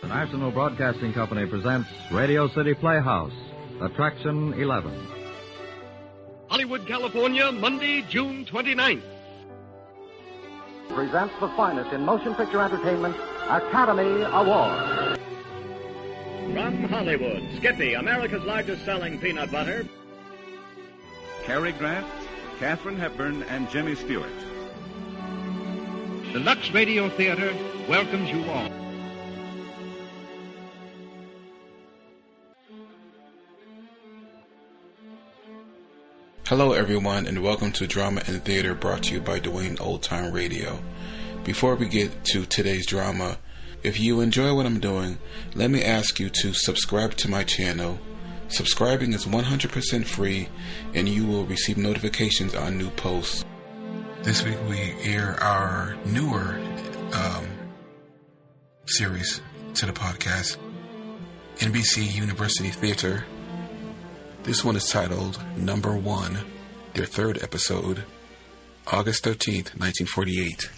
National Broadcasting Company presents Radio City Playhouse, Attraction 11. Hollywood, California, Monday, June 29th. Presents the finest in motion picture entertainment, Academy Award. From Hollywood, Skippy, America's largest selling peanut butter. Cary Grant, Katharine Hepburn, and Jimmy Stewart. The Lux Radio Theater welcomes you all. Hello everyone, and welcome to Drama and Theater, brought to you by Dwayne Old Time Radio. Before we get to today's drama, if you enjoy what I'm doing, let me ask you to subscribe to my channel. Subscribing is 100% free, and you will receive notifications on new posts. This week we air our newer series to the podcast, NBC University Theater. This one is titled Number One, their third episode, August 13th, 1948.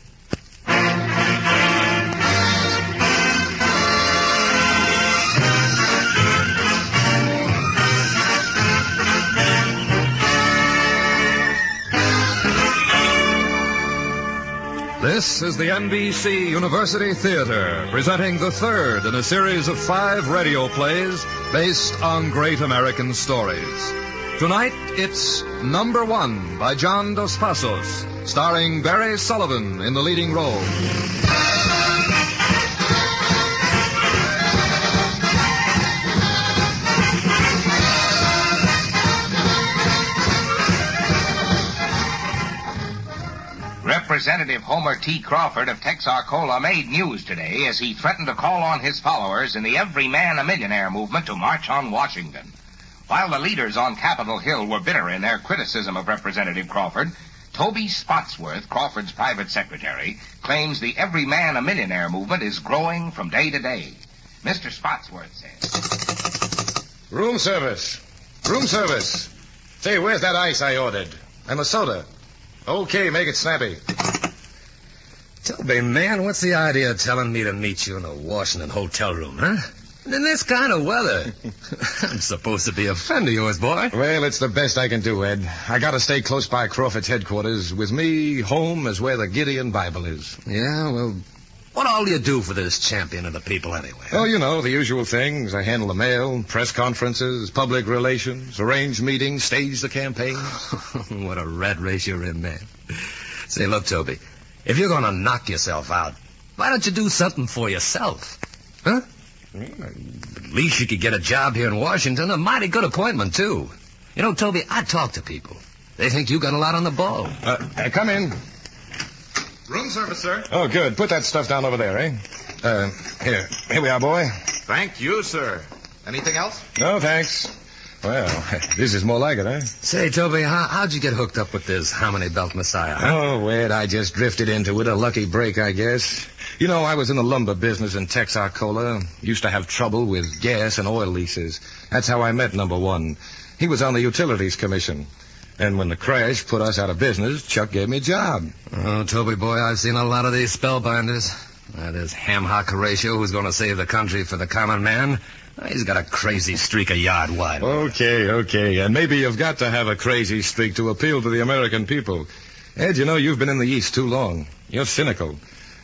This is the NBC University Theater, presenting the third in a series of 5 radio plays based on great American stories. Tonight, it's Number One by John Dos Passos, starring Barry Sullivan in the leading role. Representative Homer T. Crawford of Texarkana made news today as he threatened to call on his followers in the Every Man a Millionaire movement to march on Washington. While the leaders on Capitol Hill were bitter in their criticism of Representative Crawford, Toby Spotsworth, Crawford's private secretary, claims the Every Man a Millionaire movement is growing from day to day. Mr. Spotsworth says, Room service. Room service. Say, where's that ice I ordered? And the soda. Okay, make it snappy. Toby, man, what's the idea of telling me to meet you in a Washington hotel room, huh? In this kind of weather. I'm supposed to be a friend of yours, boy. Well, it's the best I can do, Ed. I gotta stay close by Crawford's headquarters. With me, home is where the Gideon Bible is. Yeah, well, what all do you do for this champion of the people anyway? Oh, you know, the usual things. I handle the mail, press conferences, public relations, arrange meetings, stage the campaign. What a rat race you're in, man. Say, look, Toby, if you're going to knock yourself out, why don't you do something for yourself? Huh? At least you could get a job here in Washington, a mighty good appointment, too. You know, Toby, I talk to people. They think you got a lot on the ball. Come in. Room service, sir. Oh, good. Put that stuff down over there, eh? Here we are, boy. Thank you, sir. Anything else? No, thanks. Well, this is more like it, eh? Say, Toby, how'd you get hooked up with this Harmony Belt Messiah? Huh? Oh, Ed, I just drifted into it. A lucky break, I guess. You know, I was in the lumber business in Texarkana. Used to have trouble with gas and oil leases. That's how I met Number One. He was on the Utilities Commission. And when the crash put us out of business, Chuck gave me a job. Oh, Toby boy, I've seen a lot of these spellbinders. This ham-hock Horatio who's going to save the country for the common man. He's got a crazy streak a yard wide. Okay. And maybe you've got to have a crazy streak to appeal to the American people. Ed, you know, you've been in the East too long. You're cynical.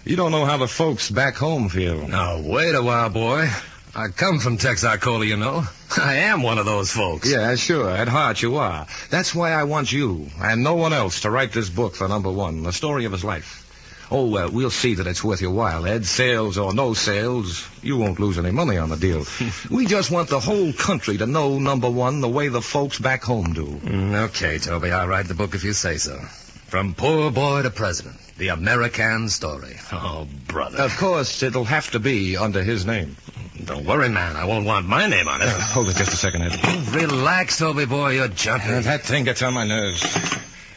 You don't know how the folks back home feel. Now, wait a while, boy. I come from Texarkana, you know. I am one of those folks. Yeah, sure. At heart, you are. That's why I want you and no one else to write this book for Number One, the story of his life. Oh, well, we'll see that it's worth your while, Ed. Sales or no sales, you won't lose any money on the deal. We just want the whole country to know Number One the way the folks back home do. Okay, Toby, I'll write the book if you say so. From poor boy to president, the American story. Oh, brother. Of course, it'll have to be under his name. Don't worry, man. I won't want my name on it. Hold it just a second, Ed. Relax, Toby boy. You're jumping. That thing gets on my nerves.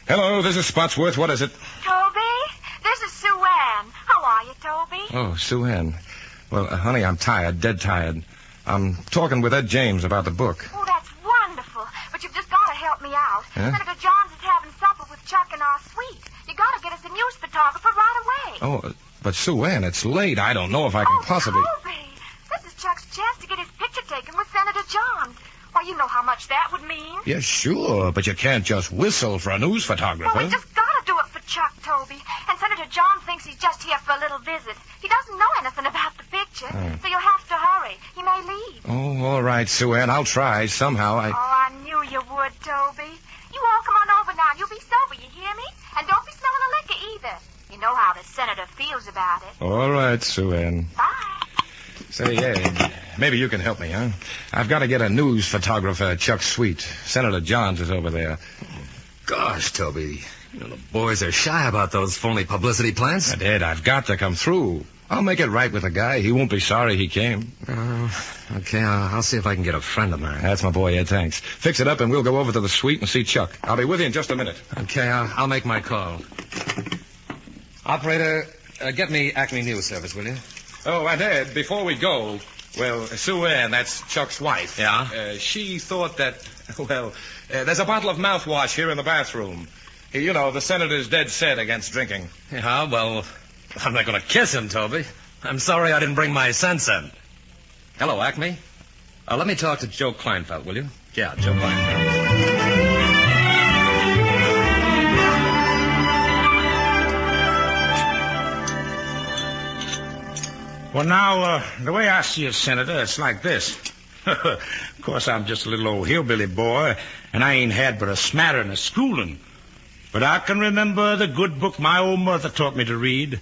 Hello, this is Spotsworth. What is it? Toby, this is Sue Ann. How are you, Toby? Oh, Sue Ann. Well, honey, I'm tired, dead tired. I'm talking with Ed James about the book. Oh, that's wonderful. But you've just got to help me out. Huh? Senator Johns is having supper with Chuck in our suite. You got to get us a news photographer right away. Oh, but Sue Ann, it's late. I don't know if I can possibly... Toby, this Johns. Why, you know how much that would mean. Yeah, sure, but you can't just whistle for a news photographer. Well, we just gotta do it for Chuck, Toby. And Senator John thinks he's just here for a little visit. He doesn't know anything about the picture, so you'll have to hurry. He may leave. Oh, all right, Sue Ann. I'll try. Somehow Oh, I knew you would, Toby. You all come on over now. You'll be sober, you hear me? And don't be smelling of liquor either. You know how the senator feels about it. All right, Sue Ann. Bye. Say, yeah, maybe you can help me, huh? I've got to get a news photographer at Chuck's suite. Senator Johns is over there. Gosh, Toby, you know, the boys are shy about those phony publicity plans. Ed, I've got to come through. I'll make it right with the guy. He won't be sorry he came. Okay, I'll see if I can get a friend of mine. That's my boy, Ed, thanks. Fix it up and we'll go over to the suite and see Chuck. I'll be with you in just a minute. Okay, I'll make my call. Operator, get me Acme News Service, will you? Oh, and Ed, before we go, well, Sue Ann, that's Chuck's wife. Yeah? She thought that, there's a bottle of mouthwash here in the bathroom. You know, the senator's dead set against drinking. Yeah, well, I'm not going to kiss him, Toby. I'm sorry I didn't bring my sense in. Hello, Acme. Let me talk to Joe Kleinfeld, will you? Yeah, Joe Kleinfeld. Well, now, the way I see it, Senator, it's like this. Of course, I'm just a little old hillbilly boy, and I ain't had but a smattering of schooling. But I can remember the good book my old mother taught me to read,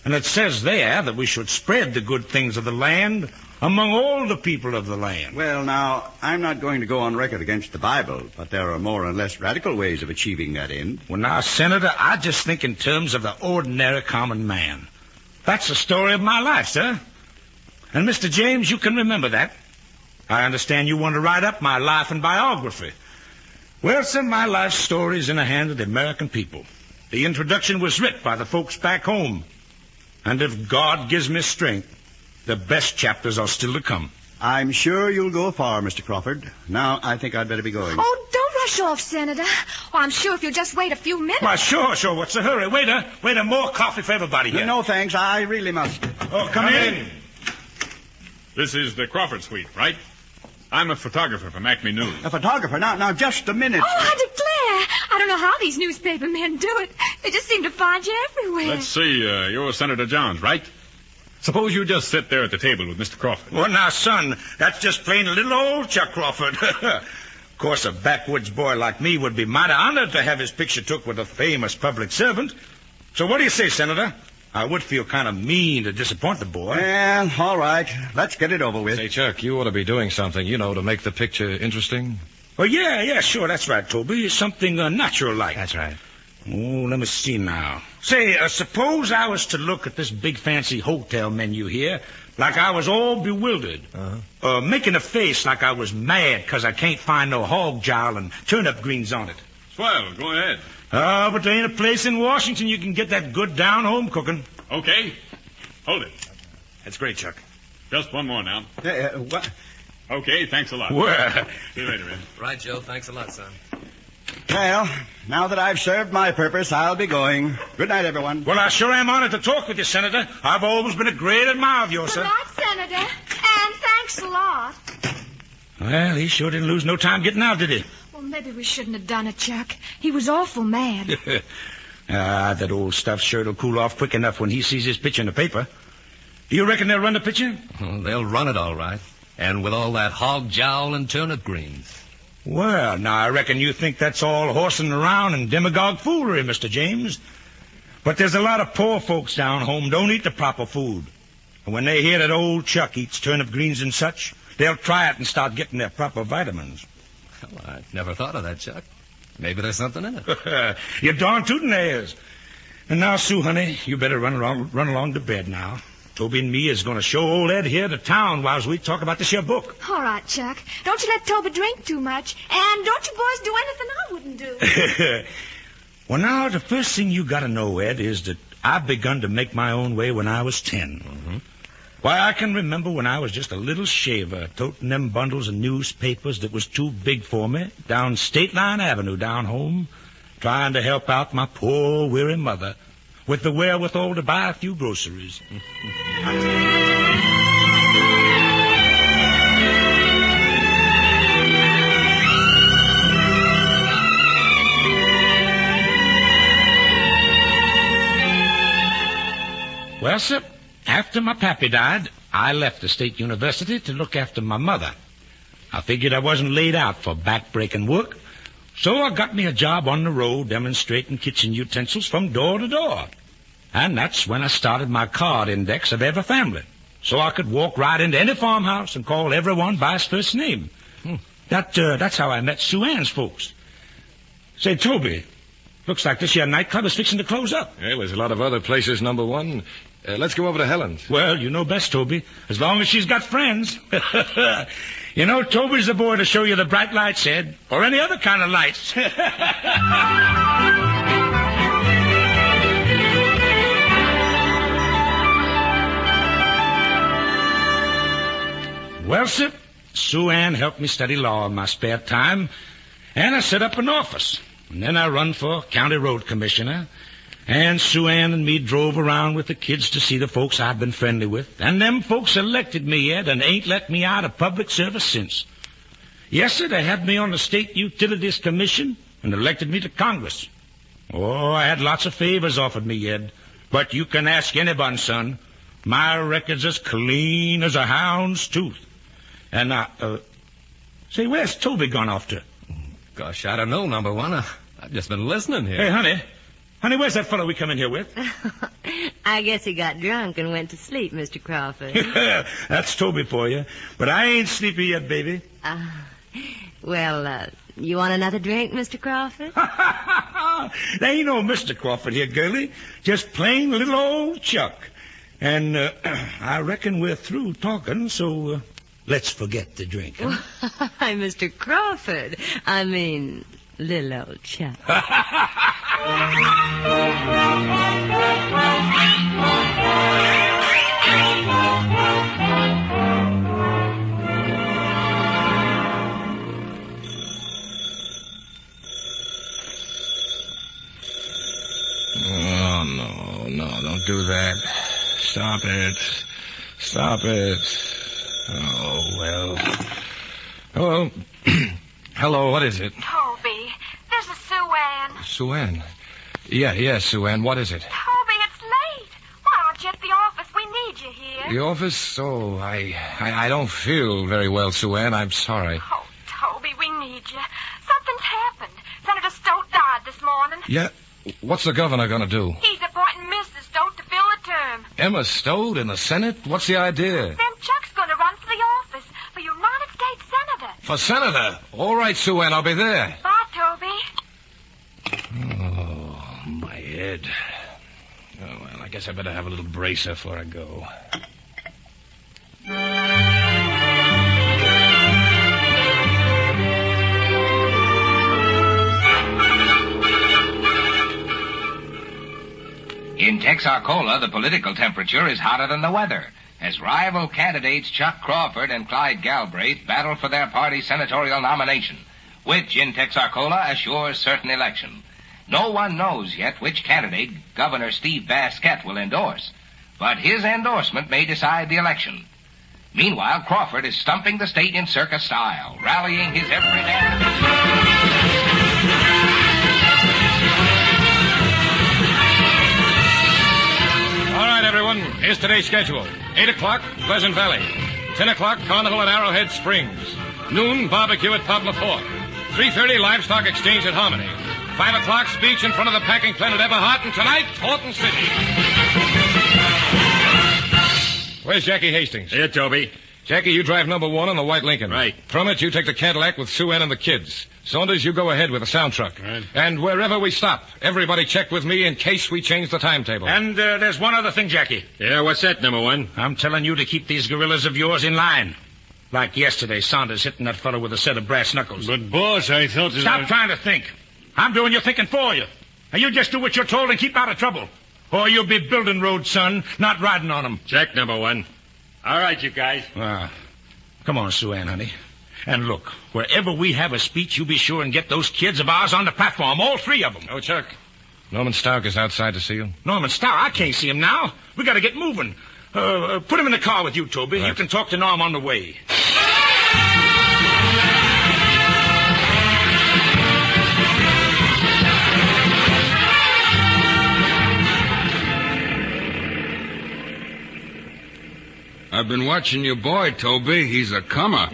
and it says there that we should spread the good things of the land among all the people of the land. Well, now, I'm not going to go on record against the Bible, but there are more and less radical ways of achieving that end. Well, now, Senator, I just think in terms of the ordinary common man. That's the story of my life, sir. And, Mr. James, you can remember that. I understand you want to write up my life and biography. Well, sir, my life story is in the hands of the American people. The introduction was written by the folks back home. And if God gives me strength, the best chapters are still to come. I'm sure you'll go far, Mr. Crawford. Now, I think I'd better be going. Oh, don't rush off, Senator. Well, I'm sure if you'll just wait a few minutes. Why, sure. What's the hurry? Waiter, more coffee for everybody here. No, thanks. I really must. Oh, come in. This is the Crawford suite, right? I'm a photographer from Acme News. A photographer? Now, just a minute. Oh, I declare. I don't know how these newspaper men do it. They just seem to find you everywhere. Let's see. You're Senator Johns, right? Suppose you just sit there at the table with Mr. Crawford. Well, now, son, that's just plain little old Chuck Crawford. Of course, a backwoods boy like me would be mighty honored to have his picture took with a famous public servant. So what do you say, Senator? I would feel kind of mean to disappoint the boy. Well, all right. Let's get it over with. Say, Chuck, you ought to be doing something, to make the picture interesting. Oh, yeah, sure. That's right, Toby. Something natural-like. That's right. Oh, let me see now. Say, suppose I was to look at this big fancy hotel menu here like I was all bewildered. Making a face like I was mad because I can't find no hog jowl and turnip greens on it. Swell, go ahead. But there ain't a place in Washington you can get that good down-home cooking. Okay. Hold it. That's great, Chuck. Just one more now. What? Okay, thanks a lot. Well. See you later, Ed. Right, Joe. Thanks a lot, son. Well, now that I've served my purpose, I'll be going. Good night, everyone. Well, I sure am honored to talk with you, Senator. I've always been a great admirer of yours, sir. Good night, Senator. And thanks a lot. Well, he sure didn't lose no time getting out, did he? Well, maybe we shouldn't have done it, Chuck. He was awful mad. That old stuff sure will cool off quick enough when he sees his picture in the paper. Do you reckon they'll run the picture? Well, they'll run it all right. And with all that hog jowl and turnip greens. Well, now, I reckon you think that's all horsing around and demagogue foolery, Mr. James. But there's a lot of poor folks down home don't eat the proper food. And when they hear that old Chuck eats turnip greens and such, they'll try it and start getting their proper vitamins. Well, I never thought of that, Chuck. Maybe there's something in it. You're darn tootin' there is. And now, Sue, honey, you better run along to bed now. Toby and me is going to show old Ed here to town while we talk about this here book. All right, Chuck. Don't you let Toby drink too much. And don't you boys do anything I wouldn't do. Well, now, the first thing you got to know, Ed, is that I begun to make my own way when I was 10. Mm-hmm. Why, I can remember when I was just a little shaver, toting them bundles of newspapers that was too big for me down State Line Avenue down home, trying to help out my poor, weary mother with the wherewithal to buy a few groceries. Well, sir, after my pappy died, I left the state university to look after my mother. I figured I wasn't laid out for back-breaking work, so I got me a job on the road demonstrating kitchen utensils from door to door. And that's when I started my card index of every family, so I could walk right into any farmhouse and call everyone by his first name. That's how I met Sue Ann's folks. Say, Toby, looks like this here nightclub is fixing to close up. Well, there's a lot of other places, number one. Let's go over to Helen's. Well, you know best, Toby, as long as she's got friends. You know, Toby's the boy to show you the bright lights, Ed, or any other kind of lights. Well, sir, Sue Ann helped me study law in my spare time, and I set up an office. And then I run for county road commissioner, and Sue Ann and me drove around with the kids to see the folks I've been friendly with. And them folks elected me, Ed, and ain't let me out of public service since. Yes, sir, they had me on the State Utilities Commission and elected me to Congress. Oh, I had lots of favors offered me, Ed. But you can ask anyone, son. My record's as clean as a hound's tooth. And say, where's Toby gone off to? Gosh, I don't know, number one. I've just been listening here. Hey, honey. Honey, where's that fellow we come in here with? I guess he got drunk and went to sleep, Mr. Crawford. That's Toby for you. But I ain't sleepy yet, baby. Well, you want another drink, Mr. Crawford? There ain't no Mr. Crawford here, girlie. Just plain little old Chuck. And I reckon we're through talking, so let's forget the drink. Huh? Why, Mr. Crawford. I mean, little old Chuck. Oh, no, don't do that. Stop it. Oh, well. Hello. Hello, what is it? Toby, this is Sue Ann. Sue Ann? Yeah, Sue Ann, what is it? Toby, it's late. Why aren't you at the office? We need you here. The office? Oh, I don't feel very well, Sue Ann. I'm sorry. Oh, Toby, we need you. Something's happened. Senator Stote died this morning. Yeah? What's the governor going to do? He's appointing Mrs. Stote to fill a term. Emma Stote in the Senate? What's the idea? Then Chuck's going to run for the office for United States Senator. For senator? All right, Sue Ann, I'll be there. Bye, Toby. Oh, my head. Oh, well, I guess I better have a little bracer before I go. In Texarkana, the political temperature is hotter than the weather, as rival candidates Chuck Crawford and Clyde Galbraith battle for their party's senatorial nomination, which in Texarkana assures certain election. No one knows yet which candidate Governor Steve Basquette will endorse, but his endorsement may decide the election. Meanwhile, Crawford is stumping the state in circus style, rallying his every man. All right, everyone, here's today's schedule. 8 o'clock, Pleasant Valley. 10 o'clock, Carnival at Arrowhead Springs. Noon, barbecue at Pub La Porte. 3:30, Livestock Exchange at Harmony. 5 o'clock, speech in front of the packing plant at Everhart. And tonight, Horton City. Where's Jackie Hastings? Here, Toby. Jackie, you drive number 1 on the white Lincoln. Right. Crummett, you take the Cadillac with Sue Ann and the kids. Saunders, you go ahead with the sound truck. Right. And wherever we stop, everybody check with me in case we change the timetable. And there's one other thing, Jackie. Yeah, what's that, number 1? I'm telling you to keep these gorillas of yours in line. Like yesterday, Saunders hitting that fellow with a set of brass knuckles. But, boss, I thought that... Stop trying to think. I'm doing your thinking for you. And you just do what you're told and keep out of trouble. Or you'll be building roads, son, not riding on them. Check, number 1. All right, you guys. Come on, Sue Ann, honey. And look, wherever we have a speech, you be sure and get those kids of ours on the platform, all 3 of them. Oh, Chuck. Norman Stark is outside to see you. Norman Stark? I can't see him now. We got to get moving. Put him in the car with you, Toby. Right. You can talk to Norm on the way. I've been watching your boy, Toby. He's a comer.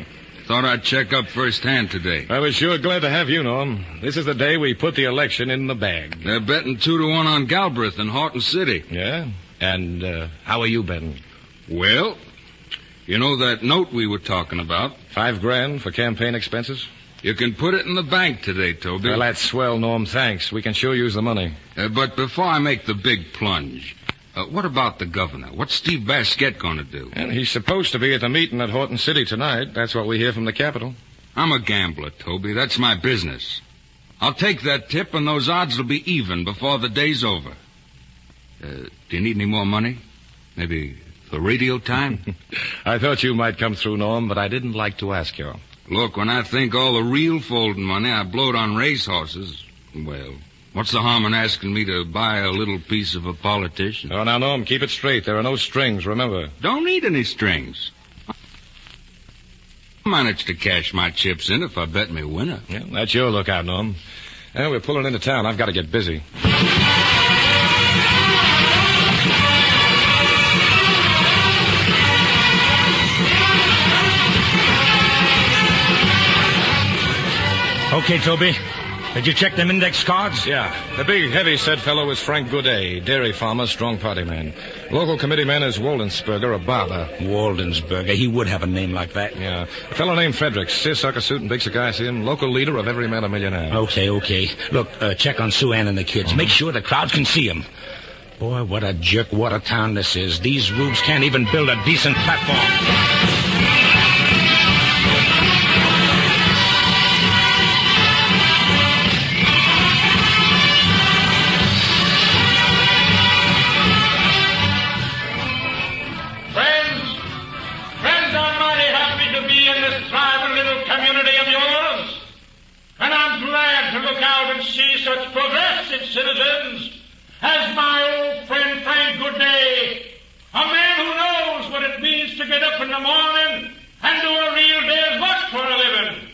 Thought I'd check up firsthand today. I was sure glad to have you, Norm. This is the day we put the election in the bag. They're betting 2-1 on Galbraith in Horton City. Yeah? And how are you betting? Well, you know that note we were talking about? $5,000 for campaign expenses? You can put it in the bank today, Toby. Well, that's swell, Norm. Thanks. We can sure use the money. But before I make the big plunge, what about the governor? What's Steve Basquette going to do? And he's supposed to be at the meeting at Horton City tonight. That's what we hear from the Capitol. I'm a gambler, Toby. That's my business. I'll take that tip, and those odds will be even before the day's over. Do you need any more money? Maybe for radio time? I thought you might come through, Norm, but I didn't like to ask you. Look, when I think all the real folding money I blowed on racehorses, well, what's the harm in asking me to buy a little piece of a politician? Oh, now, Norm, keep it straight. There are no strings, remember. Don't need any strings. I manage to cash my chips in if I bet me winner. Yeah, that's your lookout, Norm. We're pulling into town. I've got to get busy. Okay, Toby. Did you check them index cards? Yeah. The big, heavy-set fellow is Frank Goudet, dairy farmer, strong party man. Local committee man is Waldensberger, a barber. Waldensberger. He would have a name like that. Yeah. A fellow named Fredericks, seersucker suit and big cigar, see him. Local leader of Every Man a Millionaire. Okay. Look, check on Sue Ann and the kids. Make sure the crowds can see him. Boy, what a jerk, what a town this is. These rubes can't even build a decent platform. Such progressive citizens as my old friend Frank Goudet, a man who knows what it means to get up in the morning and do a real day's work for a living.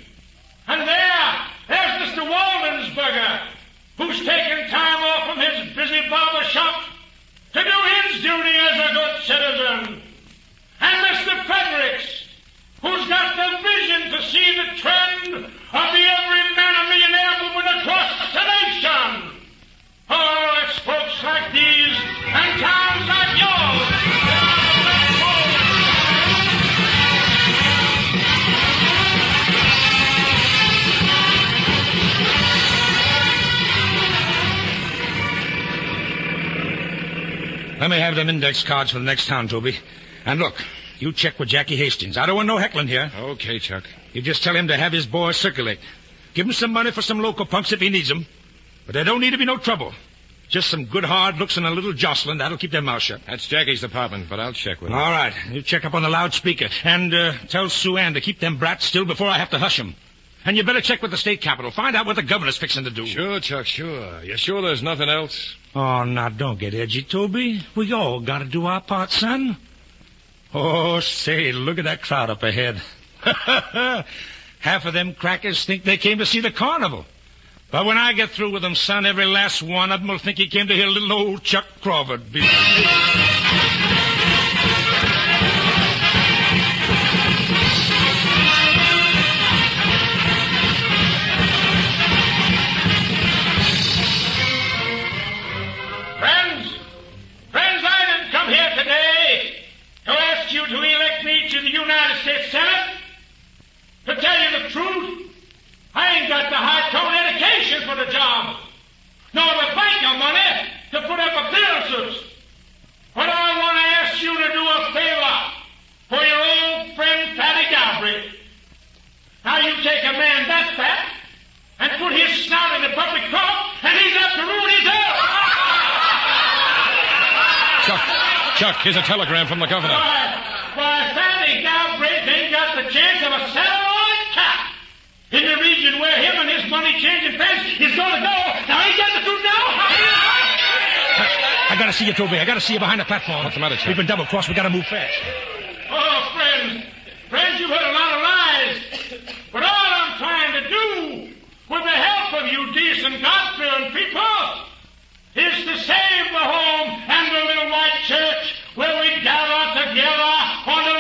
And there's Mr. Waldensberger, who's taken time off from his busy barber shop to do his duty as a good citizen. And Mr. Fredericks, who's got the vision to see the trend of the Every Man a Millionaire movement across the nation. Oh, it's folks like these and towns like yours. Let me have them index cards for the next town, Toby. And look, you check with Jackie Hastings. I don't want no heckling here. Okay, Chuck. You just tell him to have his boys circulate. Give him some money for some local punks if he needs them. But there don't need to be no trouble. Just some good hard looks and a little jostling. That'll keep their mouth shut. That's Jackie's department, but I'll check with him. All right. You check up on the loudspeaker. And tell Sue Ann to keep them brats still before I have to hush them. And you better check with the state capitol. Find out what the governor's fixing to do. Sure, Chuck, sure. You sure there's nothing else? Oh, now, don't get edgy, Toby. We all got to do our part, son. Oh, say, look at that crowd up ahead. Half of them crackers think they came to see the carnival. But when I get through with them, son, every last one of them will think he came to hear little old Chuck Crawford. Friends, I didn't come here today to ask you to elect me to the United States Senate. To tell you the truth, I ain't got the high-tone education for the job, nor the bank of money to put up appearances. But I want to ask you to do a favor for your old friend Fatty Galbraith. Now you take a man that fat and put his snout in the public court, and he's up to ruin his health. Chuck, here's a telegram from the governor. Why, Fatty Galbraith ain't got the chance of a satellite cat in the region where him and his money-changing friends is going to go. Now, ain't that the truth now? I got to see you, Toby. I got to see you behind the platform. What's the matter, Chuck? We've been double-crossed. We got to move fast. Oh, friends, you've heard a lot of lies. But all I'm trying to do, with the help of you decent, God-fearing people, is to save the home and the little white church where we gather together on the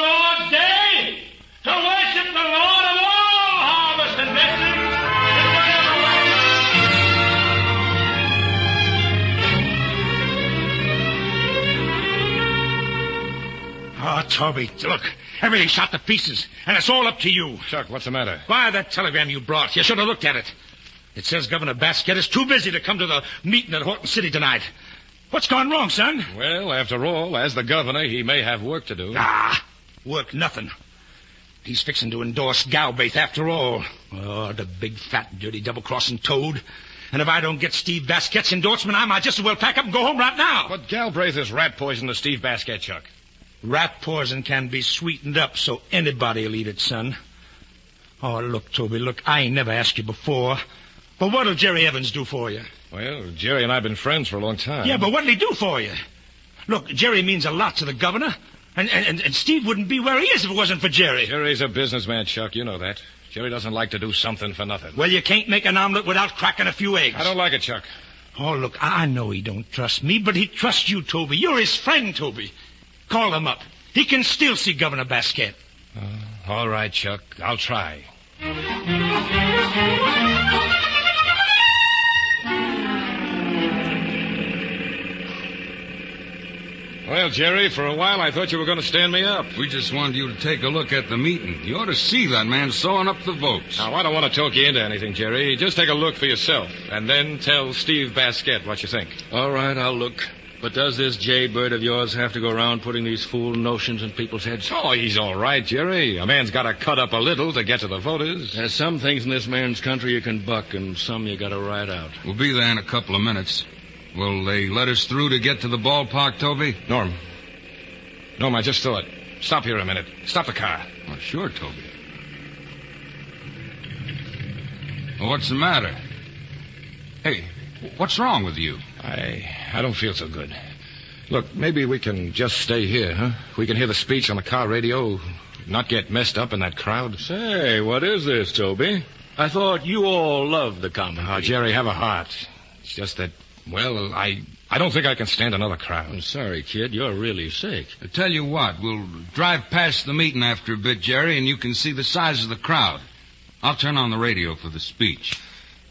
Oh, Toby, look. Everything's shot to pieces, and it's all up to you. Chuck, what's the matter? Why, that telegram you brought. You should have looked at it. It says Governor Basket is too busy to come to the meeting at Horton City tonight. What's gone wrong, son? Well, after all, as the governor, he may have work to do. Work nothing. He's fixing to endorse Galbraith after all. Oh, the big, fat, dirty, double-crossing toad. And if I don't get Steve Basquet's endorsement, I might just as well pack up and go home right now. But Galbraith is rat poison to Steve Basket, Chuck. Rat poison can be sweetened up so anybody'll eat it, son. Oh, look, Toby, look, I ain't never asked you before. But what'll Jerry Evans do for you? Well, Jerry and I have been friends for a long time. Yeah, but what'll he do for you? Look, Jerry means a lot to the governor. And Steve wouldn't be where he is if it wasn't for Jerry. Jerry's a businessman, Chuck. You know that. Jerry doesn't like to do something for nothing. Well, you can't make an omelet without cracking a few eggs. I don't like it, Chuck. Oh, look, I know he don't trust me, but he trusts you, Toby. You're his friend, Toby. Call him up. He can still see Governor Basket. All right, Chuck. I'll try. Well, Jerry, for a while I thought you were going to stand me up. We just wanted you to take a look at the meeting. You ought to see that man sewing up the votes. Now, I don't want to talk you into anything, Jerry. Just take a look for yourself, and then tell Steve Basket what you think. All right, I'll look. But does this jaybird of yours have to go around putting these fool notions in people's heads? Oh, he's all right, Jerry. A man's got to cut up a little to get to the voters. There's some things in this man's country you can buck, and some you got to ride out. We'll be there in a couple of minutes. Will they let us through to get to the ballpark, Toby? Norm, I just thought. Stop here a minute. Stop the car. Oh, sure, Toby. Well, what's the matter? Hey, what's wrong with you? I don't feel so good. Look, maybe we can just stay here, huh? We can hear the speech on the car radio, not get messed up in that crowd. Say, what is this, Toby? I thought you all loved the common. Oh, Jerry, have a heart. It's just that, well, I don't think I can stand another crowd. I'm sorry, kid. You're really sick. I tell you what, we'll drive past the meeting after a bit, Jerry, and you can see the size of the crowd. I'll turn on the radio for the speech.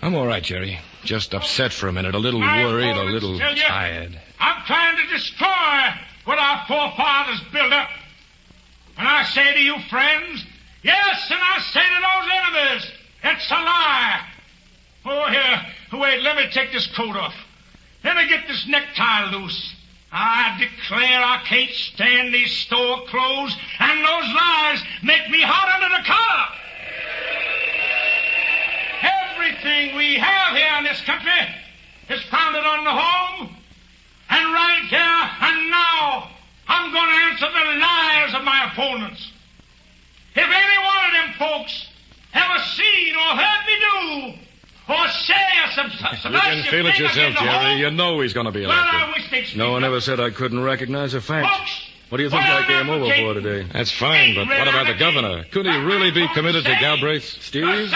I'm all right, Jerry. Just upset for a minute, a little worried, a little tired. I'm trying to destroy what our forefathers built up. And I say to you, friends, yes, and I say to those enemies, it's a lie. Oh, here, wait, let me take this coat off. Let me get this necktie loose. I declare I can't stand these store clothes, and those lies make me hot under the collar. Everything we have here in this country is founded on the home. And right here and now, I'm going to answer the lies of my opponents. If any one of them folks ever seen or heard me do, or say some you can feel it yourself, Jerry. You know he's going to be elected. Well, I wish they'd No one ever said I couldn't recognize a fact. Folks, what do you think I came over for today? That's fine, but what about the governor? Couldn't he really be committed to Galbraith? Steve?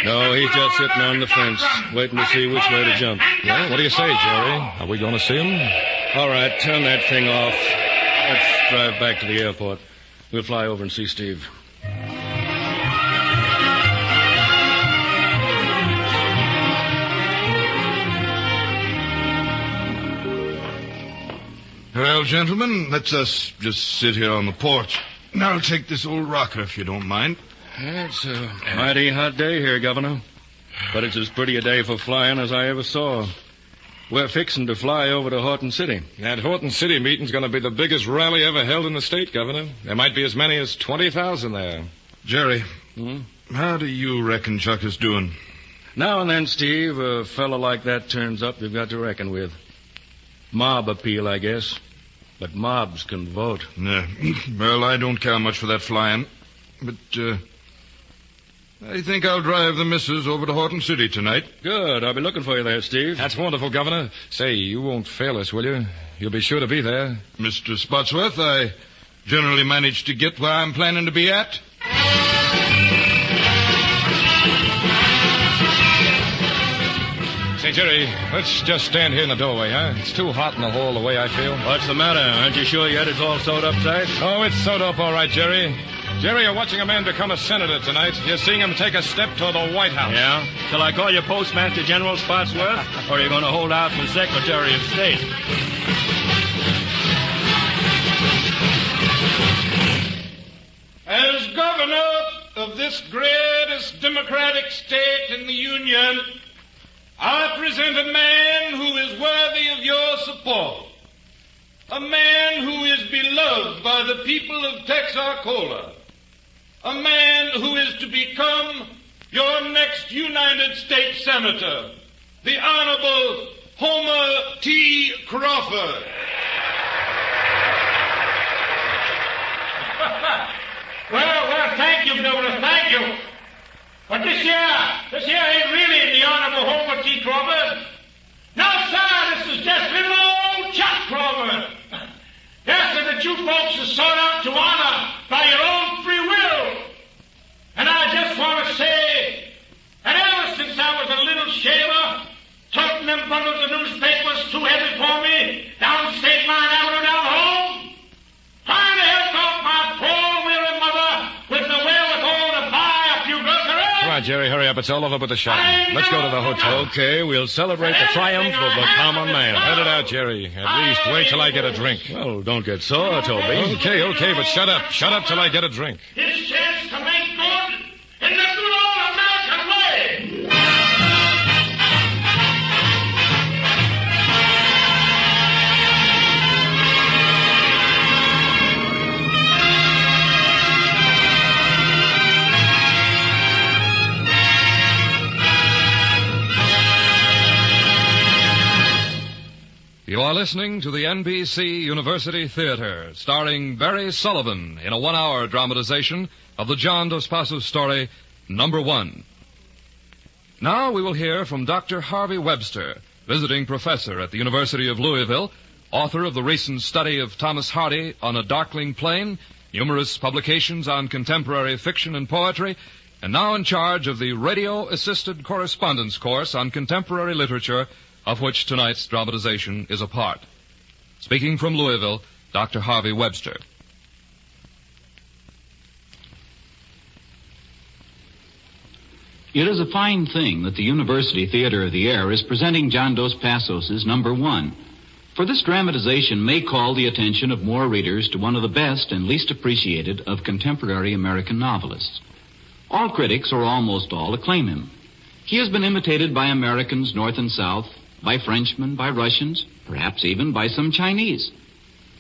No, he's just sitting on the fence, waiting to see which way to jump. Well, what do you say, Jerry? Are we going to see him? All right, turn that thing off. Let's drive back to the airport. We'll fly over and see Steve. Well, gentlemen, let's us just sit here on the porch. And I'll take this old rocker, if you don't mind. It's a mighty hot day here, Governor. But it's as pretty a day for flying as I ever saw. We're fixing to fly over to Horton City. That Horton City meeting's going to be the biggest rally ever held in the state, Governor. There might be as many as 20,000 there. Jerry, how do you reckon Chuck is doing? Now and then, Steve, a fellow like that turns up you've got to reckon with. Mob appeal, I guess. But mobs can vote. Yeah. Well, I don't care much for that flying. But, I think I'll drive the missus over to Horton City tonight. Good. I'll be looking for you there, Steve. That's wonderful, Governor. Say, you won't fail us, will you? You'll be sure to be there. Mr. Spotsworth, I generally manage to get where I'm planning to be at. Say, Jerry, let's just stand here in the doorway, huh? It's too hot in the hall the way I feel. What's the matter? Aren't you sure yet it's all sewed up tight? Oh, it's sewed up all right, Jerry. Jerry, you're watching a man become a senator tonight. You're seeing him take a step toward the White House. Yeah? Shall I call you Postmaster General Spotsworth? Or are you going to hold out for Secretary of State? this greatest democratic state in the Union, I present a man who is worthy of your support. A man who is beloved by the people of Texarkana. A man who is to become your next United States Senator, the Honorable Homer T. Crawford. Well, thank you, Governor, thank you. But this here ain't really the Honorable Homer T. Crawford. No, sir, this is just little old Chuck Crawford. Yes, sir, that you folks are sought out to honor by your own free will. And I just want to say that ever since I was a little shaver, toting them bundles of newspapers too heavy for me, down State Line Avenue down home, trying to help out my poor weary mother with the wherewithal to buy a few groceries. Come on, Jerry, hurry up. It's all over with the shopping. Let's go to the hotel. Okay, we'll celebrate the triumph of the common man. Let it out, Jerry. At least wait till I get a drink. Well, don't get sore, Toby. Okay, but shut up. Shut up till I get a drink. His chance to make good in the good old American way. You are listening to the NBC University Theater, starring Barry Sullivan in a one-hour dramatization of the John Dos Passos story, Number One. Now we will hear from Dr. Harvey Webster, visiting professor at the University of Louisville, author of the recent study of Thomas Hardy on A Darkling Plain, numerous publications on contemporary fiction and poetry, and now in charge of the radio-assisted correspondence course on contemporary literature, of which tonight's dramatization is a part. Speaking from Louisville, Dr. Harvey Webster. It is a fine thing that the University Theater of the Air is presenting John Dos Passos' Number One, for this dramatization may call the attention of more readers to one of the best and least appreciated of contemporary American novelists. All critics, or almost all, acclaim him. He has been imitated by Americans north and south, by Frenchmen, by Russians, perhaps even by some Chinese.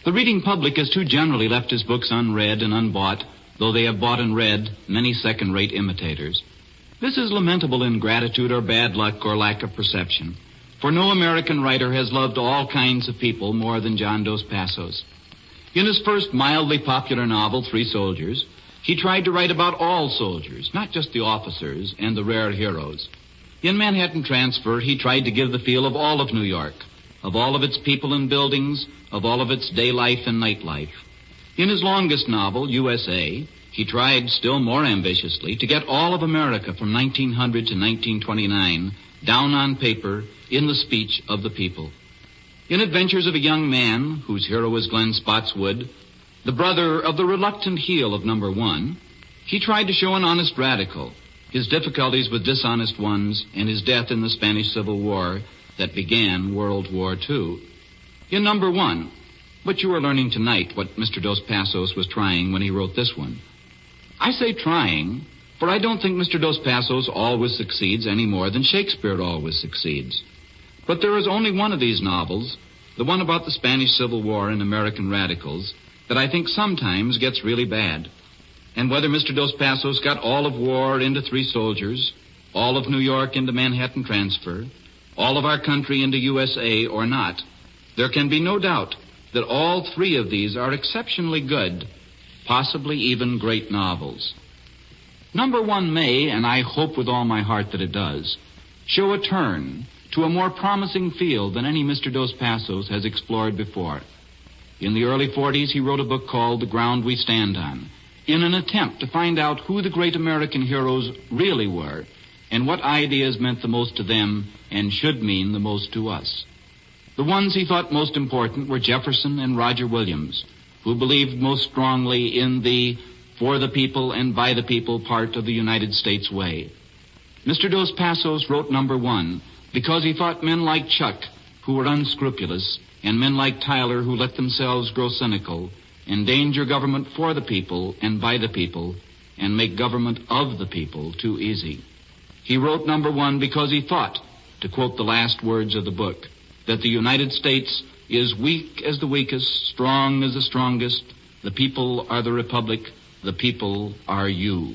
The reading public has too generally left his books unread and unbought, though they have bought and read many second-rate imitators. This is lamentable ingratitude or bad luck or lack of perception, for no American writer has loved all kinds of people more than John Dos Passos. In his first mildly popular novel, Three Soldiers, he tried to write about all soldiers, not just the officers and the rare heroes. In Manhattan Transfer, he tried to give the feel of all of New York, of all of its people and buildings, of all of its day life and night life. In his longest novel, USA, he tried still more ambitiously to get all of America from 1900 to 1929 down on paper in the speech of the people. In Adventures of a Young Man, whose hero is Glenn Spotswood, the brother of the reluctant heel of Number One, he tried to show an honest radical, his difficulties with dishonest ones, and his death in the Spanish Civil War that began World War II. In Number One, but you are learning tonight what Mr. Dos Passos was trying when he wrote this one. I say trying, for I don't think Mr. Dos Passos always succeeds any more than Shakespeare always succeeds. But there is only one of these novels, the one about the Spanish Civil War and American radicals, that I think sometimes gets really bad. And whether Mr. Dos Passos got all of war into Three Soldiers, all of New York into Manhattan Transfer, all of our country into USA or not, there can be no doubt that all three of these are exceptionally good, possibly even great novels. Number One may, and I hope with all my heart that it does, show a turn to a more promising field than any Mr. Dos Passos has explored before. In the early 40s, he wrote a book called The Ground We Stand On, in an attempt to find out who the great American heroes really were and what ideas meant the most to them and should mean the most to us. The ones he thought most important were Jefferson and Roger Williams, who believed most strongly in the for the people and by the people part of the United States way. Mr. Dos Passos wrote Number One because he thought men like Chuck, who were unscrupulous, and men like Tyler, who let themselves grow cynical, endanger government for the people and by the people, and make government of the people too easy. He wrote number 1 because he thought, to quote the last words of the book, that the United States is weak as the weakest, strong as the strongest. The people are the republic. The people are you.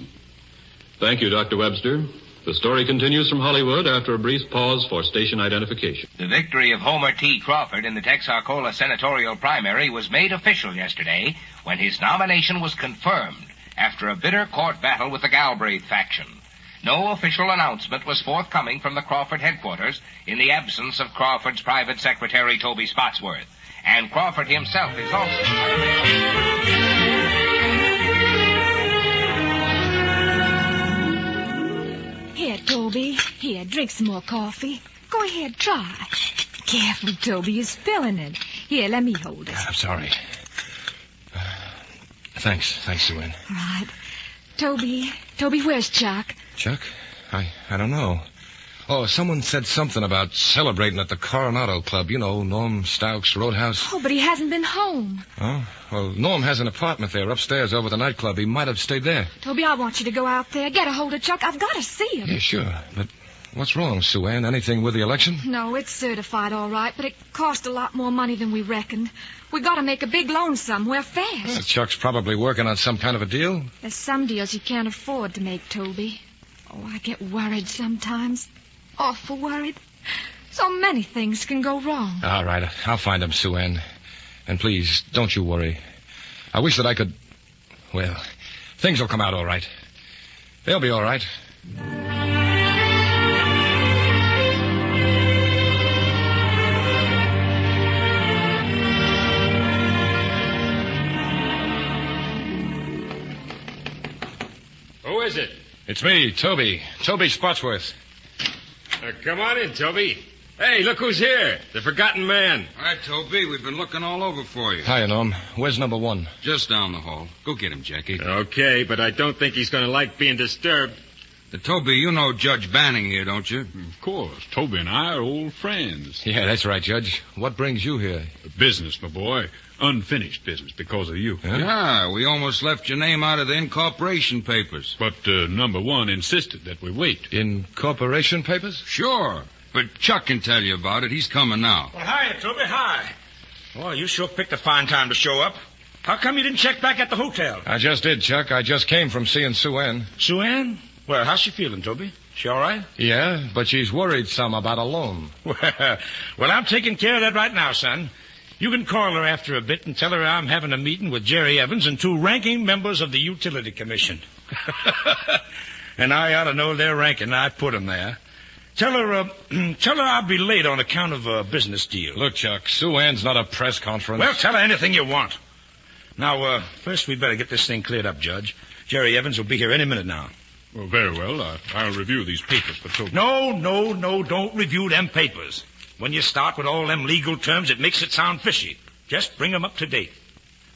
Thank you, Dr. Webster. The story continues from Hollywood after a brief pause for station identification. The victory of Homer T. Crawford in the Texarkana senatorial primary was made official yesterday when his nomination was confirmed after a bitter court battle with the Galbraith faction. No official announcement was forthcoming from the Crawford headquarters in the absence of Crawford's private secretary, Toby Spotsworth. And Crawford himself is also... Here, Toby. Here, drink some more coffee. Go ahead, try. Careful, Toby. You're spilling it. Here, let me hold it. I'm sorry. Thanks, Sue Ann. Right. Toby, where's Chuck? Chuck? I don't know. Oh, someone said something about celebrating at the Coronado Club. You know, Norm Stouck's Roadhouse. Oh, but he hasn't been home. Oh? Well, Norm has an apartment there upstairs over the nightclub. He might have stayed there. Toby, I want you to go out there. Get a hold of Chuck. I've got to see him. Yeah, sure. But what's wrong, Sue Ann? Anything with the election? No, it's certified all right, but it cost a lot more money than we reckoned. We got to make a big loan somewhere fast. Well, Chuck's probably working on some kind of a deal. There's some deals you can't afford to make, Toby. Oh, I get worried sometimes. Awful worried. So many things can go wrong. All right, I'll find him, Sue Ann. And please, don't you worry. I wish that I could... Well, things will come out all right. They'll be all right. Who is it? It's me, Toby. Toby Spotsworth. Come on in, Toby. Hey, look who's here. The forgotten man. Hi, Toby. We've been looking all over for you. Hiya, Norm. Where's number 1? Just down the hall. Go get him, Jackie. Okay, but I don't think he's going to like being disturbed. Toby, you know Judge Banning here, don't you? Of course. Toby and I are old friends. Yeah, that's right, Judge. What brings you here? Business, my boy. Unfinished business because of you. Huh? Yeah, we almost left your name out of the incorporation papers. But number 1 insisted that we wait. Incorporation papers? Sure. But Chuck can tell you about it. He's coming now. Well, hi, Toby. Hi. Well, you sure picked a fine time to show up. How come you didn't check back at the hotel? I just did, Chuck. I just came from seeing Sue Ann. Sue Ann? Well, how's she feeling, Toby? She all right? Yeah, but she's worried some about a loan. Well, I'm taking care of that right now, son. You can call her after a bit and tell her I'm having a meeting with Jerry Evans and 2 ranking members of the Utility Commission. And I ought to know their ranking. I put them there. Tell her I'll be late on account of a business deal. Look, Chuck, Sue Ann's not a press conference. Well, tell her anything you want. Now, first we'd better get this thing cleared up, Judge. Jerry Evans will be here any minute now. Well, very well. I'll review these papers for Toby. No, don't review them papers. When you start with all them legal terms, it makes it sound fishy. Just bring them up to date.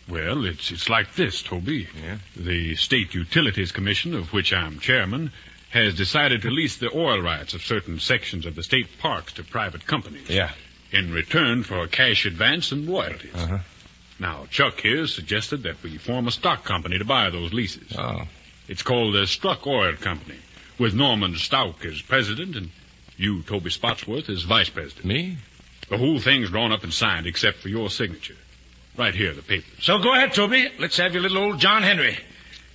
Well, it's like this, Toby. Yeah? The State Utilities Commission, of which I'm chairman, has decided to lease the oil rights of certain sections of the state parks to private companies. Yeah. In return for a cash advance and royalties. Uh-huh. Now, Chuck here suggested that we form a stock company to buy those leases. Oh. It's called the Struck Oil Company, with Norman Stouck as president and you, Toby Spotsworth, as vice president. Me? The whole thing's drawn up and signed except for your signature. Right here, the papers. So go ahead, Toby. Let's have your little old John Henry.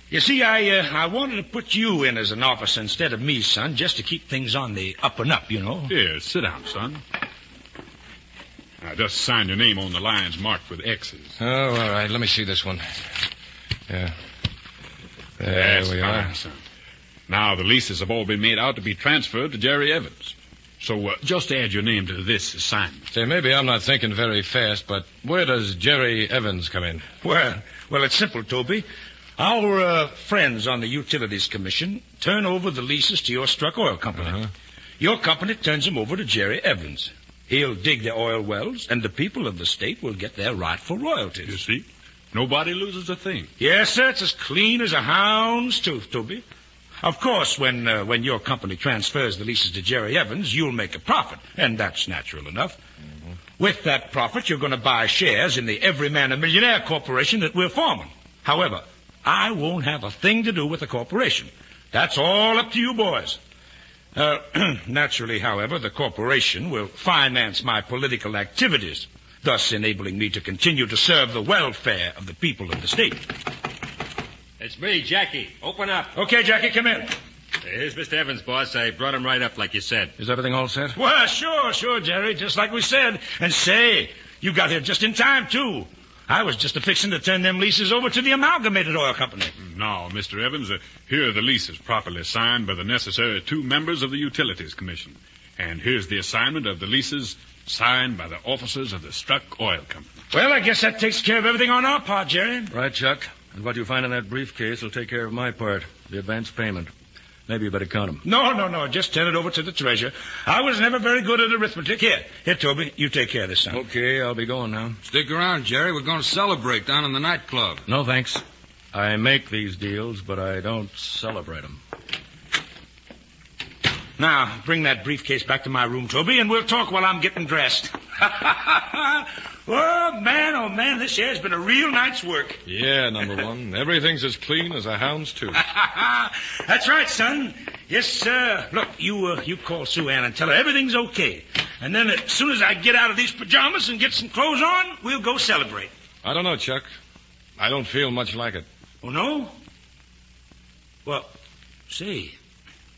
You see, I wanted to put you in as an officer instead of me, son, just to keep things on the up and up, you know. Here, sit down, son. Now, just sign your name on the lines marked with X's. Oh, all right. Let me see this one. Yeah. There we fine, are. Son. Now, the leases have all been made out to be transferred to Jerry Evans. So, just add your name to this assignment. Say, maybe I'm not thinking very fast, but where does Jerry Evans come in? Well, it's simple, Toby. Our friends on the Utilities Commission turn over the leases to your Struck Oil Company. Uh-huh. Your company turns them over to Jerry Evans. He'll dig the oil wells, and the people of the state will get their rightful royalties. You see? Nobody loses a thing. Yes, sir. It's as clean as a hound's tooth, Toby. Of course, when your company transfers the leases to Jerry Evans, you'll make a profit, and that's natural enough. Mm-hmm. With that profit, you're going to buy shares in the Everyman a Millionaire Corporation that we're forming. However, I won't have a thing to do with the corporation. That's all up to you boys. Naturally, however, the corporation will finance my political activities, thus enabling me to continue to serve the welfare of the people of the state. It's me, Jackie. Open up. Okay, Jackie, come in. Here's Mr. Evans, boss. I brought him right up like you said. Is everything all set? Well, sure, Jerry, just like we said. And say, you got here just in time, too. I was just fixing to turn them leases over to the Amalgamated Oil Company. No, Mr. Evans, here are the leases properly signed by the necessary 2 members of the Utilities Commission. And here's the assignment of the leases signed by the officers of the Struck Oil Company. Well, I guess that takes care of everything on our part, Jerry. Right, Chuck. And what you find in that briefcase will take care of my part, the advance payment. Maybe you better count them. No. Just turn it over to the treasurer. I was never very good at arithmetic. Here, Toby, you take care of this, son. Okay, I'll be going now. Stick around, Jerry. We're going to celebrate down in the nightclub. No, thanks. I make these deals, but I don't celebrate them. Now, bring that briefcase back to my room, Toby, and we'll talk while I'm getting dressed. Oh, man, this here has been a real night's work. Yeah, number one. Everything's as clean as a hound's tooth. That's right, son. Yes, sir. Look, you call Sue Ann and tell her everything's okay. And then as soon as I get out of these pajamas and get some clothes on, we'll go celebrate. I don't know, Chuck. I don't feel much like it. Oh, no? Well, say,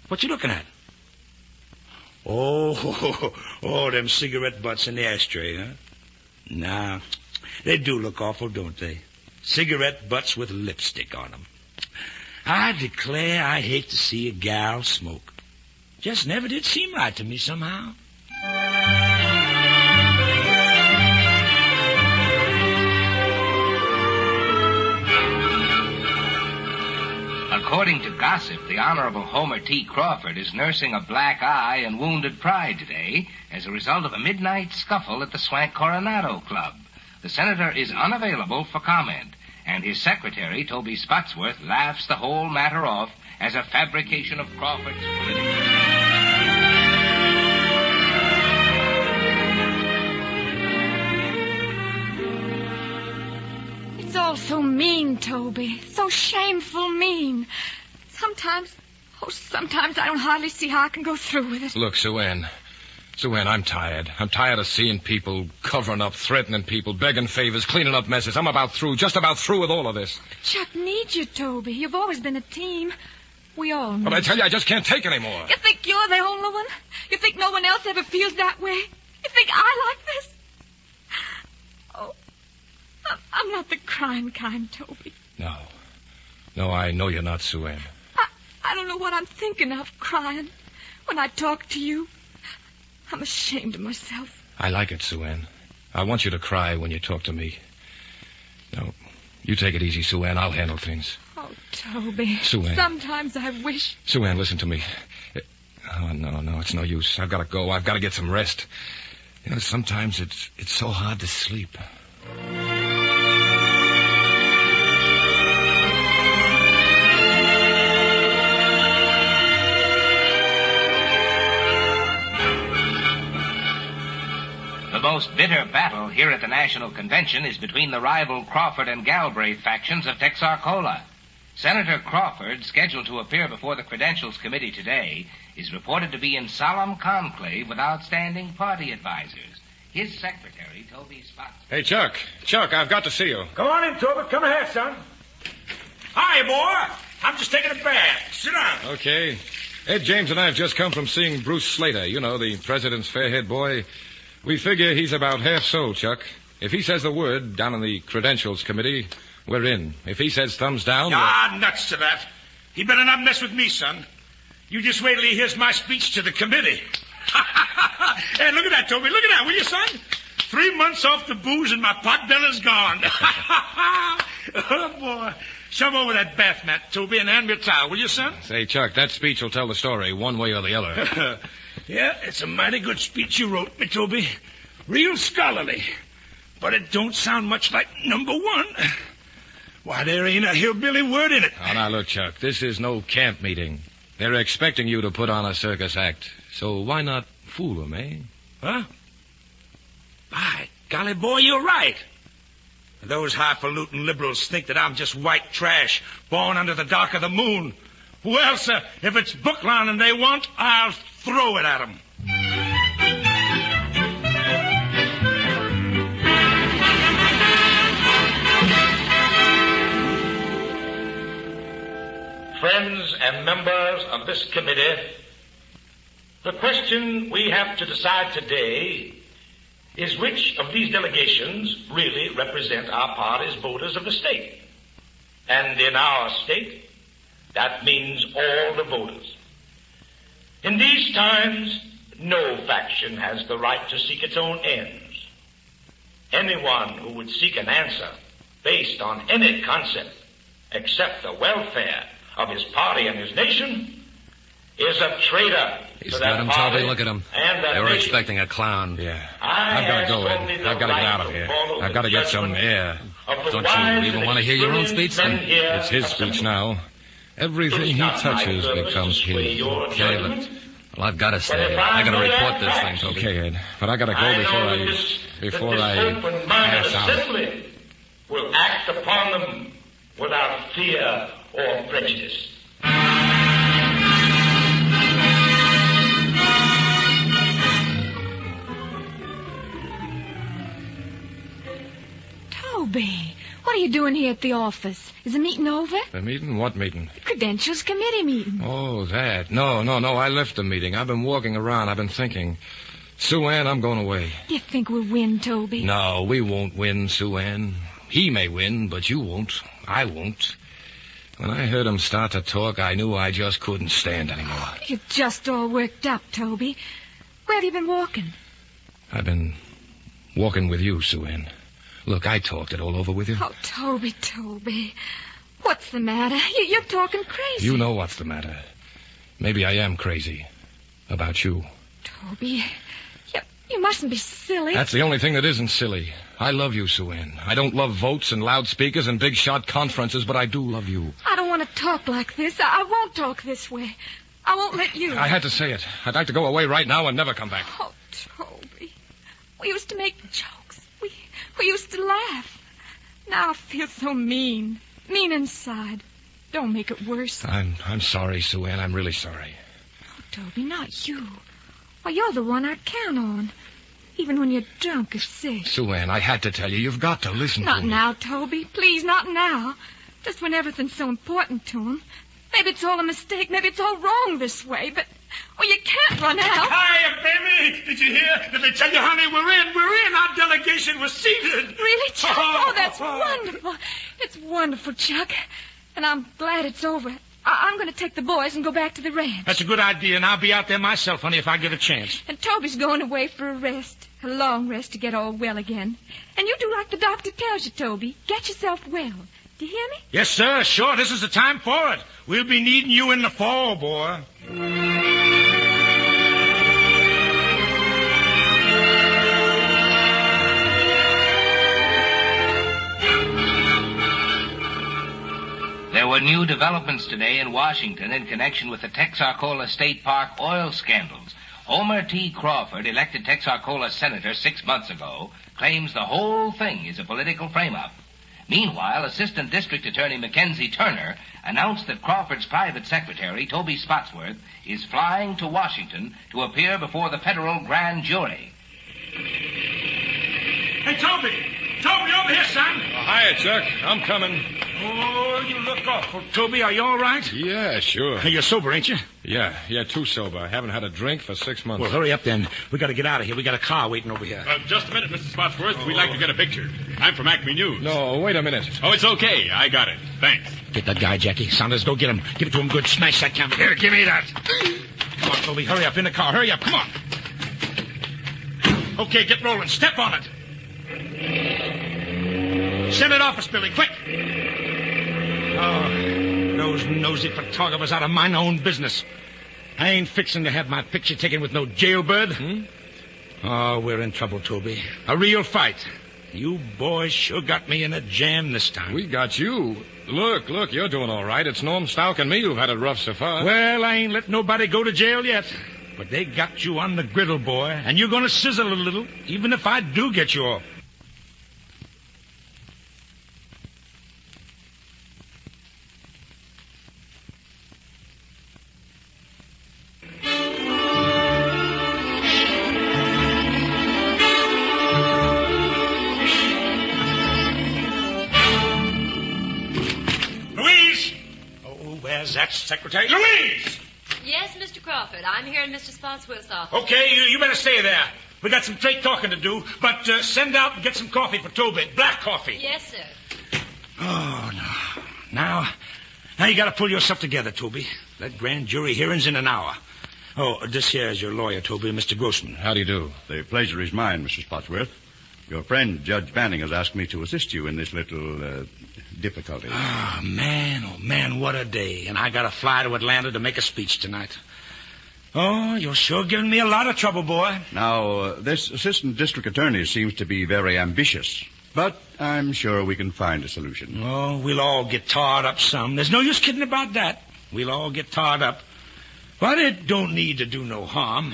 what you looking at? Oh, them cigarette butts in the ashtray, huh? Nah, they do look awful, don't they? Cigarette butts with lipstick on them. I declare I hate to see a gal smoke. Just never did seem right to me somehow. According to gossip, the Honorable Homer T. Crawford is nursing a black eye and wounded pride today as a result of a midnight scuffle at the Swank Coronado Club. The senator is unavailable for comment, and his secretary, Toby Spotsworth, laughs the whole matter off as a fabrication of Crawford's political... It's all so mean, Toby. So shameful mean. Sometimes I don't hardly see how I can go through with it. Look, Sue Ann, I'm tired. I'm tired of seeing people covering up, threatening people, begging favors, cleaning up messes. I'm just about through with all of this. Chuck needs you, Toby. You've always been a team. We all need But I tell you, I just can't take anymore. You think you're the only one? You think no one else ever feels that way? You think I like this? Oh, I'm not the crying kind, Toby. No, I know you're not, Sue Ann. I don't know what I'm thinking of, crying. When I talk to you, I'm ashamed of myself. I like it, Sue Ann. I want you to cry when you talk to me. No, you take it easy, Sue Ann. I'll handle things. Oh, Toby. Sue Ann. Sometimes I wish... Sue Ann, listen to me. Oh, no, it's no use. I've got to go. I've got to get some rest. You know, sometimes it's so hard to sleep. The most bitter battle here at the National Convention is between the rival Crawford and Galbraith factions of Texarcola. Senator Crawford, scheduled to appear before the Credentials Committee today, is reported to be in solemn conclave with outstanding party advisors. His secretary, Toby Spots. Hey, Chuck, I've got to see you. Come on in, Toby. Come ahead, son. Hi, boy. I'm just taking a bath. Sit down. Okay. Ed James and I have just come from seeing Bruce Slater, you know, the president's fair-haired boy. We figure he's about half sold, Chuck. If he says the word down in the Credentials Committee, we're in. If he says thumbs down... nuts to that. He better not mess with me, son. You just wait till he hears my speech to the committee. Hey, look at that, Toby. Look at that, will you, son? 3 months off the booze and my pot belly's gone. Oh, boy. Shove over that bath mat, Toby, and hand me a towel, will you, son? Say, Chuck, that speech will tell the story one way or the other. Yeah, it's a mighty good speech you wrote me, Toby. Real scholarly. But it don't sound much like number one. Why, there ain't a hillbilly word in it. Oh, now, look, Chuck, this is no camp meeting. They're expecting you to put on a circus act. So why not fool them, eh? Huh? By golly, boy, you're right. Those highfalutin liberals think that I'm just white trash, born under the dark of the moon. Well, sir, if it's book learning they want, I'll throw it at them. Friends and members of this committee, the question we have to decide today is which of these delegations really represent our party's voters of the state. And in our state, that means all the voters. In these times, no faction has the right to seek its own ends. Anyone who would seek an answer based on any concept except the welfare of his party and his nation is a traitor. He's got him, Toby. Look at him. They were nation. expecting a clown. Yeah. I've got to go, Ed. I've got to get out of here. I've got to get some air. Don't you even want to hear your own speech, then? It's his speech now. Everything he touches becomes his. Okay, but... Well, I've got to say, I got to report this thing, Toby. Okay, Ed. But I got to go before I pass out. Will act upon them without fear or prejudice. Toby, what are you doing here at the office? Is the meeting over? The meeting? What meeting? The Credentials Committee meeting. Oh, that. No. I left the meeting. I've been walking around. I've been thinking. Sue Ann, I'm going away. Do you think we'll win, Toby? No, we won't win, Sue Ann. He may win, but you won't. I won't. When I heard him start to talk, I knew I just couldn't stand anymore. You're just all worked up, Toby. Where have you been walking? I've been walking with you, Sue Ann. Look, I talked it all over with you. Oh, Toby. What's the matter? You're talking crazy. You know what's the matter. Maybe I am crazy. About you. Toby, you mustn't be silly. That's the only thing that isn't silly. I love you, Sue Ann. I don't love votes and loudspeakers and big-shot conferences, but I do love you. I don't want to talk like this. I won't talk this way. I won't let you. I had to say it. I'd like to go away right now and never come back. Oh, Toby. We used to make jokes. We used to laugh. Now I feel so mean. Mean inside. Don't make it worse. I'm sorry, Sue Ann. I'm really sorry. Oh, Toby, not you. Why, you're the one I count on. Even when you're drunk or sick. Sue Ann, I had to tell you. You've got to listen to me. Not now, Toby. Please, not now. Just when everything's so important to him. Maybe it's all a mistake. Maybe it's all wrong this way. But, well, you can't run out. Hiya, baby. Did you hear? Did they tell you, honey? We're in. Our delegation was seated. Really, Chuck? Oh, that's wonderful. It's wonderful, Chuck. And I'm glad it's over. I'm going to take the boys and go back to the ranch. That's a good idea, and I'll be out there myself, honey, if I get a chance. And Toby's going away for a rest. A long rest to get all well again. And you do like the doctor tells you, Toby. Get yourself well. Do you hear me? Yes, sir. Sure, this is the time for it. We'll be needing you in the fall, boy. There were new developments today in Washington in connection with the Texarkana State Park oil scandals. Homer T. Crawford, elected Texarkana senator 6 months ago, claims the whole thing is a political frame-up. Meanwhile, Assistant District Attorney Mackenzie Turner announced that Crawford's private secretary, Toby Spotsworth, is flying to Washington to appear before the federal grand jury. Hey, Toby! Toby, over here, son! Hiya, Chuck. I'm coming. Oh, you look awful. Toby, are you all right? Yeah, sure. Hey, you're sober, ain't you? Yeah, too sober. I haven't had a drink for 6 months. Well, hurry up then. We got to get out of here. We got a car waiting over here. Just a minute, Mr. Spotsworth. We'd like to get a picture. I'm from Acme News. No, wait a minute. Oh, it's okay. I got it. Thanks. Get that guy, Jackie. Saunders, go get him. Give it to him good. Smash that camera. Here, give me that. Come on, Toby. Hurry up in the car. Hurry up. Come on. Okay, get rolling. Step on it. Send it office, Billy, quick. Oh, those nosy photographers out of mine own business. I ain't fixing to have my picture taken with no jailbird. Oh, we're in trouble, Toby. A real fight. You boys sure got me in a jam this time. We got you. Look, you're doing all right. It's Norm Stout and me who've had it rough so far. Well, I ain't let nobody go to jail yet. But they got you on the griddle, boy. And you're going to sizzle a little, even if I do get you off. Yes, that's Secretary Louise! Yes, Mr. Crawford. I'm here in Mr. Spotsworth's office. Okay, you better stay there. We got some straight talking to do, but send out and get some coffee for Toby. Black coffee. Yes, sir. Oh, no. Now you got to pull yourself together, Toby. That grand jury hearing's in an hour. Oh, this here is your lawyer, Toby, Mr. Grossman. How do you do? The pleasure is mine, Mr. Spotsworth. Your friend, Judge Banning, has asked me to assist you in this little difficulty. Oh, man, what a day. And I got to fly to Atlanta to make a speech tonight. Oh, you're sure giving me a lot of trouble, boy. Now, this assistant district attorney seems to be very ambitious. But I'm sure we can find a solution. Oh, we'll all get tarred up some. There's no use kidding about that. We'll all get tarred up. But it don't need to do no harm.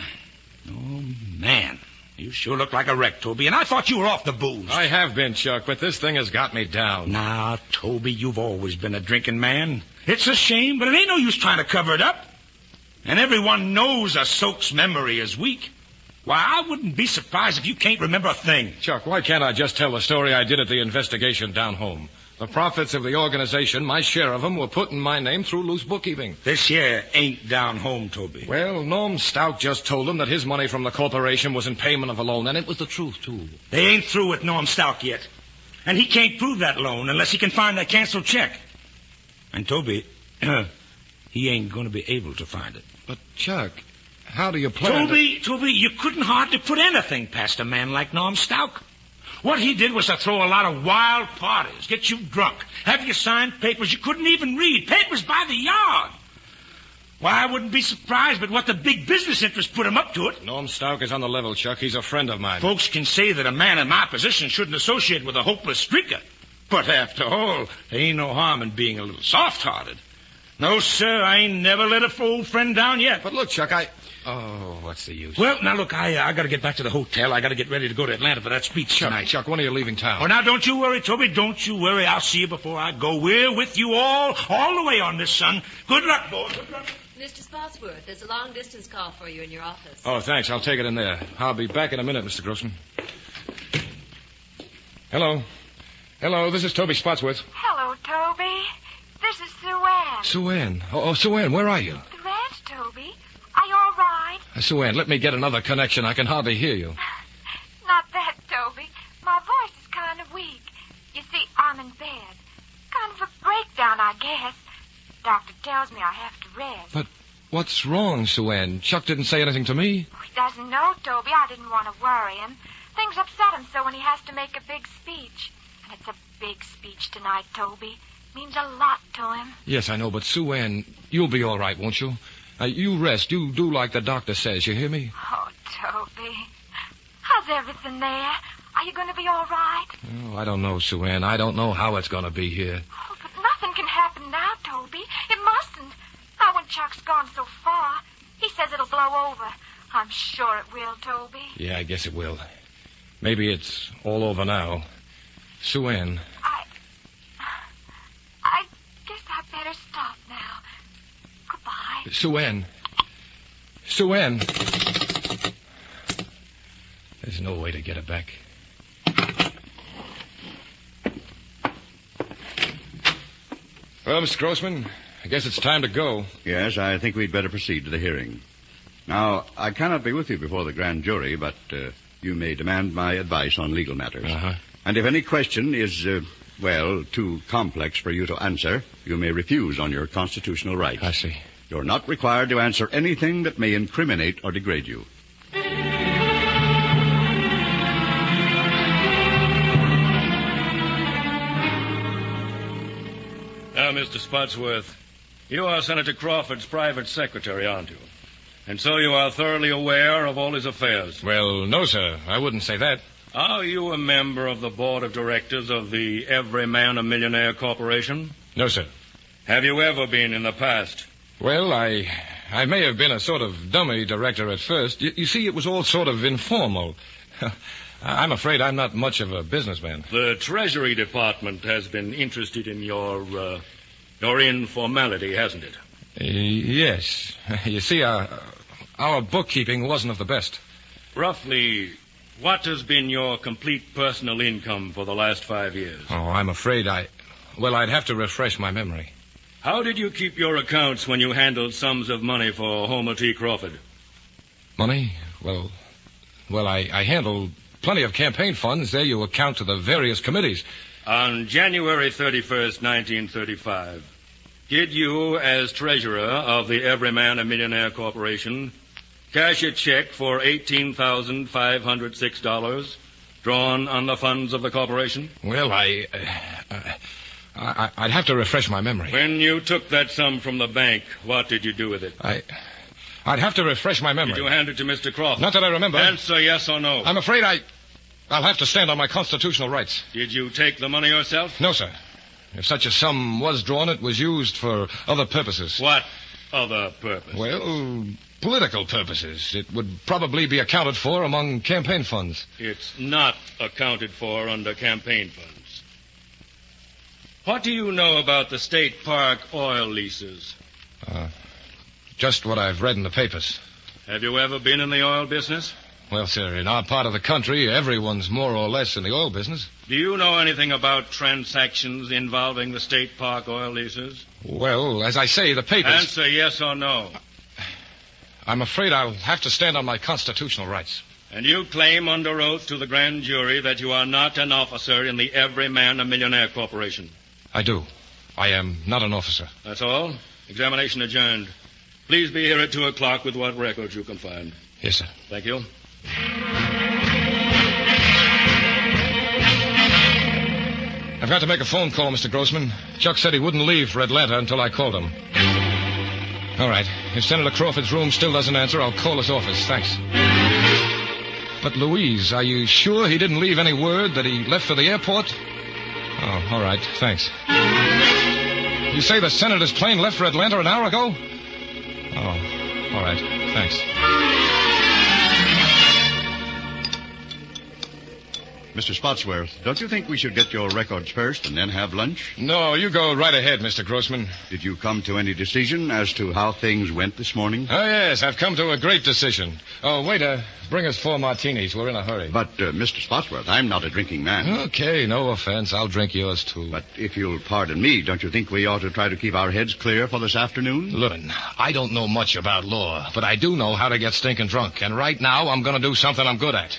Oh, man. You sure look like a wreck, Toby. And I thought you were off the booze. I have been, Chuck, but this thing has got me down. Now, Toby, you've always been a drinking man. It's a shame, but it ain't no use trying to cover it up. And everyone knows a soak's memory is weak. Why, I wouldn't be surprised if you can't remember a thing. Chuck, why can't I just tell the story I did at the investigation down home? The profits of the organization, my share of them, were put in my name through loose bookkeeping. This here ain't down home, Toby. Well, Norm Stout just told them that his money from the corporation was in payment of a loan, and it was the truth, too. They ain't through with Norm Stout yet. And he can't prove that loan unless he can find that canceled check. And Toby, he ain't going to be able to find it. But, Chuck, how do you plan Toby, you couldn't hardly put anything past a man like Norm Stout. What he did was to throw a lot of wild parties, get you drunk, have you sign papers you couldn't even read, papers by the yard. Why, I wouldn't be surprised but what the big business interests put him up to it. Norm Stout is on the level, Chuck. He's a friend of mine. Folks can say that a man in my position shouldn't associate with a hopeless streaker. But after all, there ain't no harm in being a little soft-hearted. No, sir, I ain't never let a old friend down yet. But look, Chuck, Oh, what's the use? Well, now, look, I got to get back to the hotel. I got to get ready to go to Atlanta for that speech tonight. Chuck, when are you leaving town? Oh, now, don't you worry, Toby. Don't you worry. I'll see you before I go. We're with you all the way on this, son. Good luck, boy. Good luck. Mr. Spotsworth, there's a long-distance call for you in your office. Oh, thanks. I'll take it in there. I'll be back in a minute, Mr. Grossman. Hello, this is Toby Spotsworth. Hello, Toby. This is Sue Ann. Sue Ann. Oh, Sue Ann, where are you? The ranch, Toby. Are you all right? Sue Ann, let me get another connection. I can hardly hear you. Not that, Toby. My voice is kind of weak. You see, I'm in bed. Kind of a breakdown, I guess. Doctor tells me I have to rest. But what's wrong, Sue Ann? Chuck didn't say anything to me. He doesn't know, Toby. I didn't want to worry him. Things upset him so when he has to make a big speech. And it's a big speech tonight, Toby. Means a lot to him. Yes, I know, but Sue Ann, you'll be all right, won't you? You rest. You do like the doctor says. You hear me? Oh, Toby. How's everything there? Are you going to be all right? Oh, I don't know, Sue Ann. I don't know how it's going to be here. Oh, but nothing can happen now, Toby. It mustn't. Not when Chuck's gone so far. He says it'll blow over. I'm sure it will, Toby. Yeah, I guess it will. Maybe it's all over now. Sue Ann. I guess I better stop now. Goodbye. Sue Ann. Sue Ann. There's no way to get her back. Well, Mr. Grossman, I guess it's time to go. Yes, I think we'd better proceed to the hearing. Now, I cannot be with you before the grand jury, but you may demand my advice on legal matters. Uh-huh. And if any question is, too complex for you to answer, you may refuse on your constitutional rights. I see. You're not required to answer anything that may incriminate or degrade you. Now, Mr. Spotsworth, you are Senator Crawford's private secretary, aren't you? And so you are thoroughly aware of all his affairs. Well, no, sir. I wouldn't say that. Are you a member of the board of directors of the Every Man a Millionaire Corporation? No, sir. Have you ever been in the past? Well, I may have been a sort of dummy director at first. You see, it was all sort of informal. I'm afraid I'm not much of a businessman. The Treasury Department has been interested in your informality, hasn't it? Yes. You see, our bookkeeping wasn't of the best. Roughly, what has been your complete personal income for the last 5 years? Oh, I'm afraid I'd have to refresh my memory. How did you keep your accounts when you handled sums of money for Homer T. Crawford? Money? Well, I handled plenty of campaign funds. There you account to the various committees. On January 31st, 1935, did you, as treasurer of the Everyman a Millionaire Corporation, cash a check for $18,506 drawn on the funds of the corporation? Well, I'd have to refresh my memory. When you took that sum from the bank, what did you do with it? I'd have to refresh my memory. Did you hand it to Mr. Crawford? Not that I remember. Answer yes or no. I'm afraid I'll have to stand on my constitutional rights. Did you take the money yourself? No, sir. If such a sum was drawn, it was used for other purposes. What other purpose? Well, political purposes. It would probably be accounted for among campaign funds. It's not accounted for under campaign funds. What do you know about the State Park oil leases? Just what I've read in the papers. Have you ever been in the oil business? Well, sir, in our part of the country, everyone's more or less in the oil business. Do you know anything about transactions involving the State Park oil leases? Well, as I say, the papers... Answer yes or no. I'm afraid I'll have to stand on my constitutional rights. And you claim under oath to the grand jury that you are not an officer in the Everyman a Millionaire Corporation? I do. I am not an officer. That's all? Examination adjourned. Please be here at 2 o'clock with what records you can find. Yes, sir. Thank you. I've got to make a phone call, Mr. Grossman. Chuck said he wouldn't leave for Atlanta until I called him. All right. If Senator Crawford's room still doesn't answer, I'll call his office. Thanks. But, Louise, are you sure he didn't leave any word that he left for the airport? Oh, all right. Thanks. You say the senator's plane left for Atlanta an hour ago? Oh, all right. Thanks. Mr. Spotsworth, don't you think we should get your records first and then have lunch? No, you go right ahead, Mr. Grossman. Did you come to any decision as to how things went this morning? Oh, yes, I've come to a great decision. Oh, waiter, bring us 4 martinis. We're in a hurry. But, Mr. Spotsworth, I'm not a drinking man. Okay, no offense. I'll drink yours, too. But if you'll pardon me, don't you think we ought to try to keep our heads clear for this afternoon? Look, I don't know much about law, but I do know how to get stinking drunk. And right now, I'm going to do something I'm good at.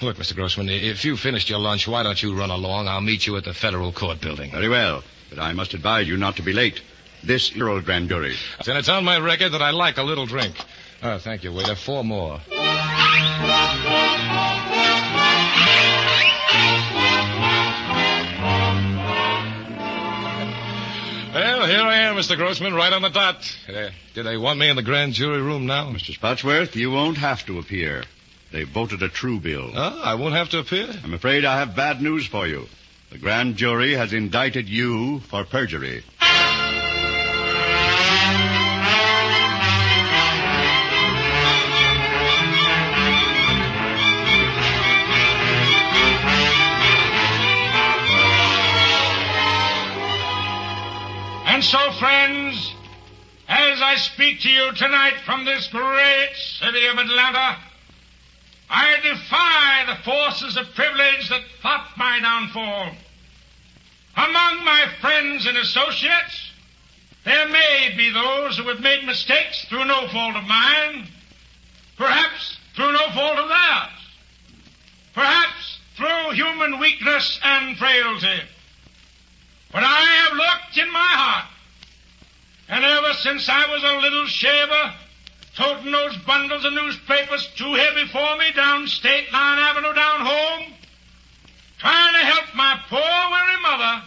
Look, Mr. Grossman, if you finished your lunch, why don't you run along? I'll meet you at the Federal Court building. Very well, but I must advise you not to be late. This is your old grand jury. Then it's on my record that I like a little drink. Oh, thank you, waiter. 4 more. Well, here I am, Mr. Grossman, right on the dot. Do they want me in the grand jury room now? Mr. Spotsworth, you won't have to appear. They voted a true bill. Oh, I won't have to appear? I'm afraid I have bad news for you. The grand jury has indicted you for perjury. And so, friends, as I speak to you tonight from this great city of Atlanta, I defy the forces of privilege that plot my downfall. Among my friends and associates, there may be those who have made mistakes through no fault of mine, perhaps through no fault of theirs, perhaps through human weakness and frailty. But I have looked in my heart, and ever since I was a little shaver, toting those bundles of newspapers too heavy for me down State Line Avenue down home, trying to help my poor, weary mother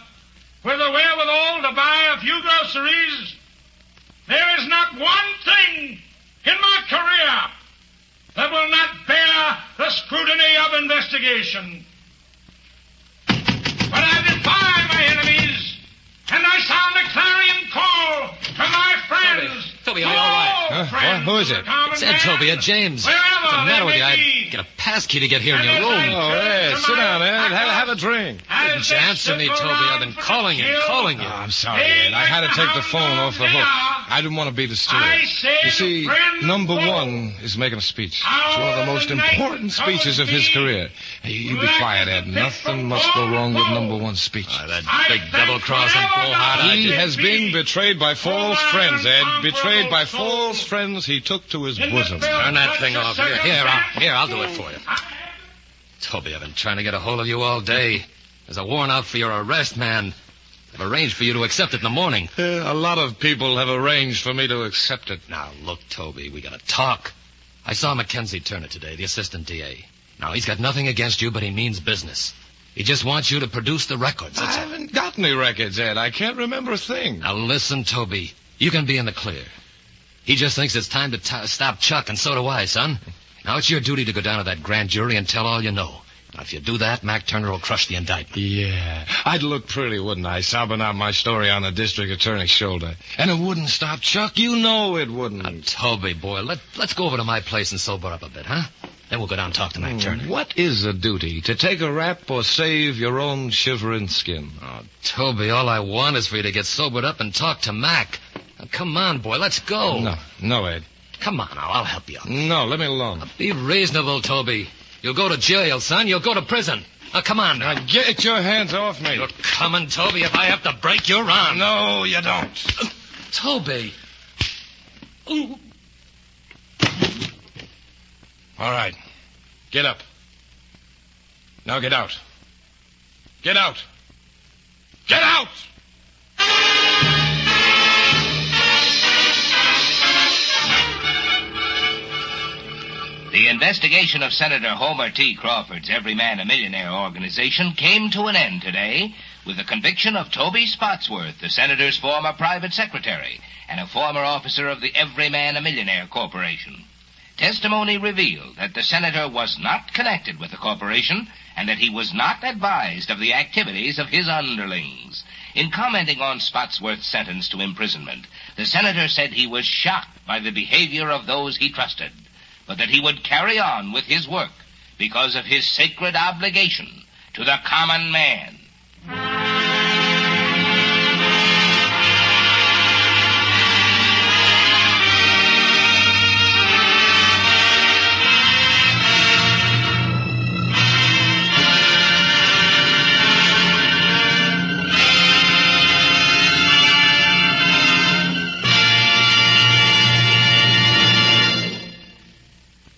with the wherewithal to buy a few groceries, there is not one thing in my career that will not bear the scrutiny of investigation. But I defy my enemies, and I sound a clarion call to my friends. Toby, are you all right? Huh? Who is it? It's Ed, Toby, Ed James. What's the matter with you? I get a pass key to get here in your room. Oh, Ed. Hey, sit down, Ed. Have a drink. Didn't you answer me, Toby? I've been calling you. Oh, I'm sorry, Ed. I had to take the phone off the hook. I didn't want to be disturbed. You see, number one is making a speech. It's one of the most important speeches of his career. Hey, you be quiet, Ed. Nothing must go wrong with number one's speech. That big double-crossing foolhardy. He has been betrayed by false friends, Ed. Betrayed by false friends he took to his bosom. Turn that thing off. Here, I'll do it for you. Toby, I've been trying to get a hold of you all day. There's a warrant out for your arrest, man. I've arranged for you to accept it in the morning. A lot of people have arranged for me to accept it. Now, look, Toby, we gotta talk. I saw Mackenzie Turner today, the assistant DA. Now, he's got nothing against you, but he means business. He just wants you to produce the records. I haven't got any records, Ed. I can't remember a thing. Now, listen, Toby. You can be in the clear. He just thinks it's time to stop Chuck, and so do I, son. Now, it's your duty to go down to that grand jury and tell all you know. Now, if you do that, Mac Turner will crush the indictment. Yeah. I'd look pretty, wouldn't I, sobbing out my story on the district attorney's shoulder. And it wouldn't stop Chuck. You know it wouldn't. Now, Toby, boy, let's go over to my place and sober up a bit, huh? Then we'll go down and talk to Mac Turner. What is a duty? To take a rap or save your own shivering skin? Oh, Toby, all I want is for you to get sobered up and talk to Mac. Now, come on, boy, let's go. No, Ed. Come on now, I'll help you. No, let me alone. Now, be reasonable, Toby. You'll go to jail, son. You'll go to prison. Now, come on. Now, get your hands off me. You're coming, Toby, if I have to break your arm. No, you don't. Toby. Ooh. All right. Get up. Now get out. Get out. Get out! The investigation of Senator Homer T. Crawford's Every Man a Millionaire organization came to an end today with the conviction of Toby Spotsworth, the senator's former private secretary and a former officer of the Every Man a Millionaire Corporation. Testimony revealed that the senator was not connected with the corporation and that he was not advised of the activities of his underlings. In commenting on Spotsworth's sentence to imprisonment, the senator said he was shocked by the behavior of those he trusted, but that he would carry on with his work because of his sacred obligation to the common man.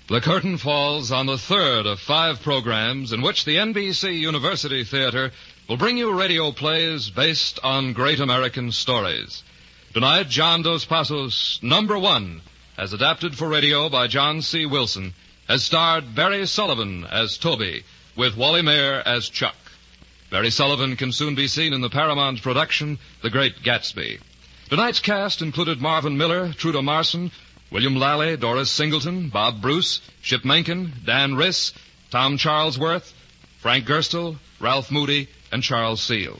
The curtain falls on the third of 5 programs in which the NBC University Theater will bring you radio plays based on great American stories. Tonight, John Dos Passos' Number One, as adapted for radio by John C. Wilson, has starred Barry Sullivan as Toby, with Wally Mayer as Chuck. Barry Sullivan can soon be seen in the Paramount production, The Great Gatsby. Tonight's cast included Marvin Miller, Truda Marson, William Lally, Doris Singleton, Bob Bruce, Ship Menken, Dan Riss, Tom Charlesworth, Frank Gerstle, Ralph Moody, and Charles Seal.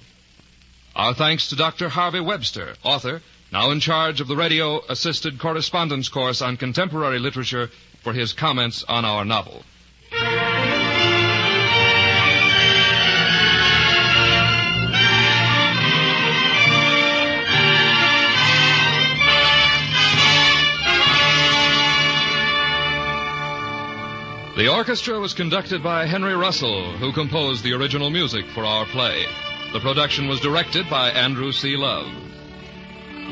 Our thanks to Dr. Harvey Webster, author, now in charge of the radio-assisted correspondence course on contemporary literature, for his comments on our novel. The orchestra was conducted by Henry Russell, who composed the original music for our play. The production was directed by Andrew C. Love.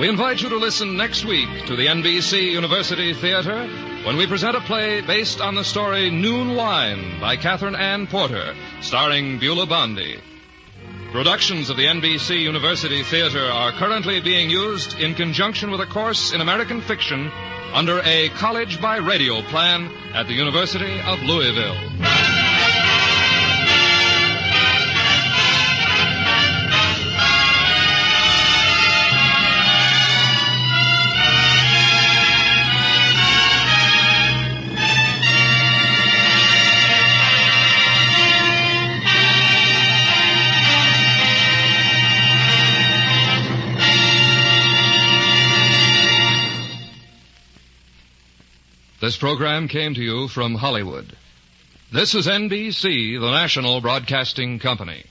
We invite you to listen next week to the NBC University Theater when we present a play based on the story Noon Wine by Catherine Ann Porter, starring Beulah Bondi. Productions of the NBC University Theater are currently being used in conjunction with a course in American fiction under a college by radio plan at the University of Louisville. This program came to you from Hollywood. This is NBC, the national broadcasting company.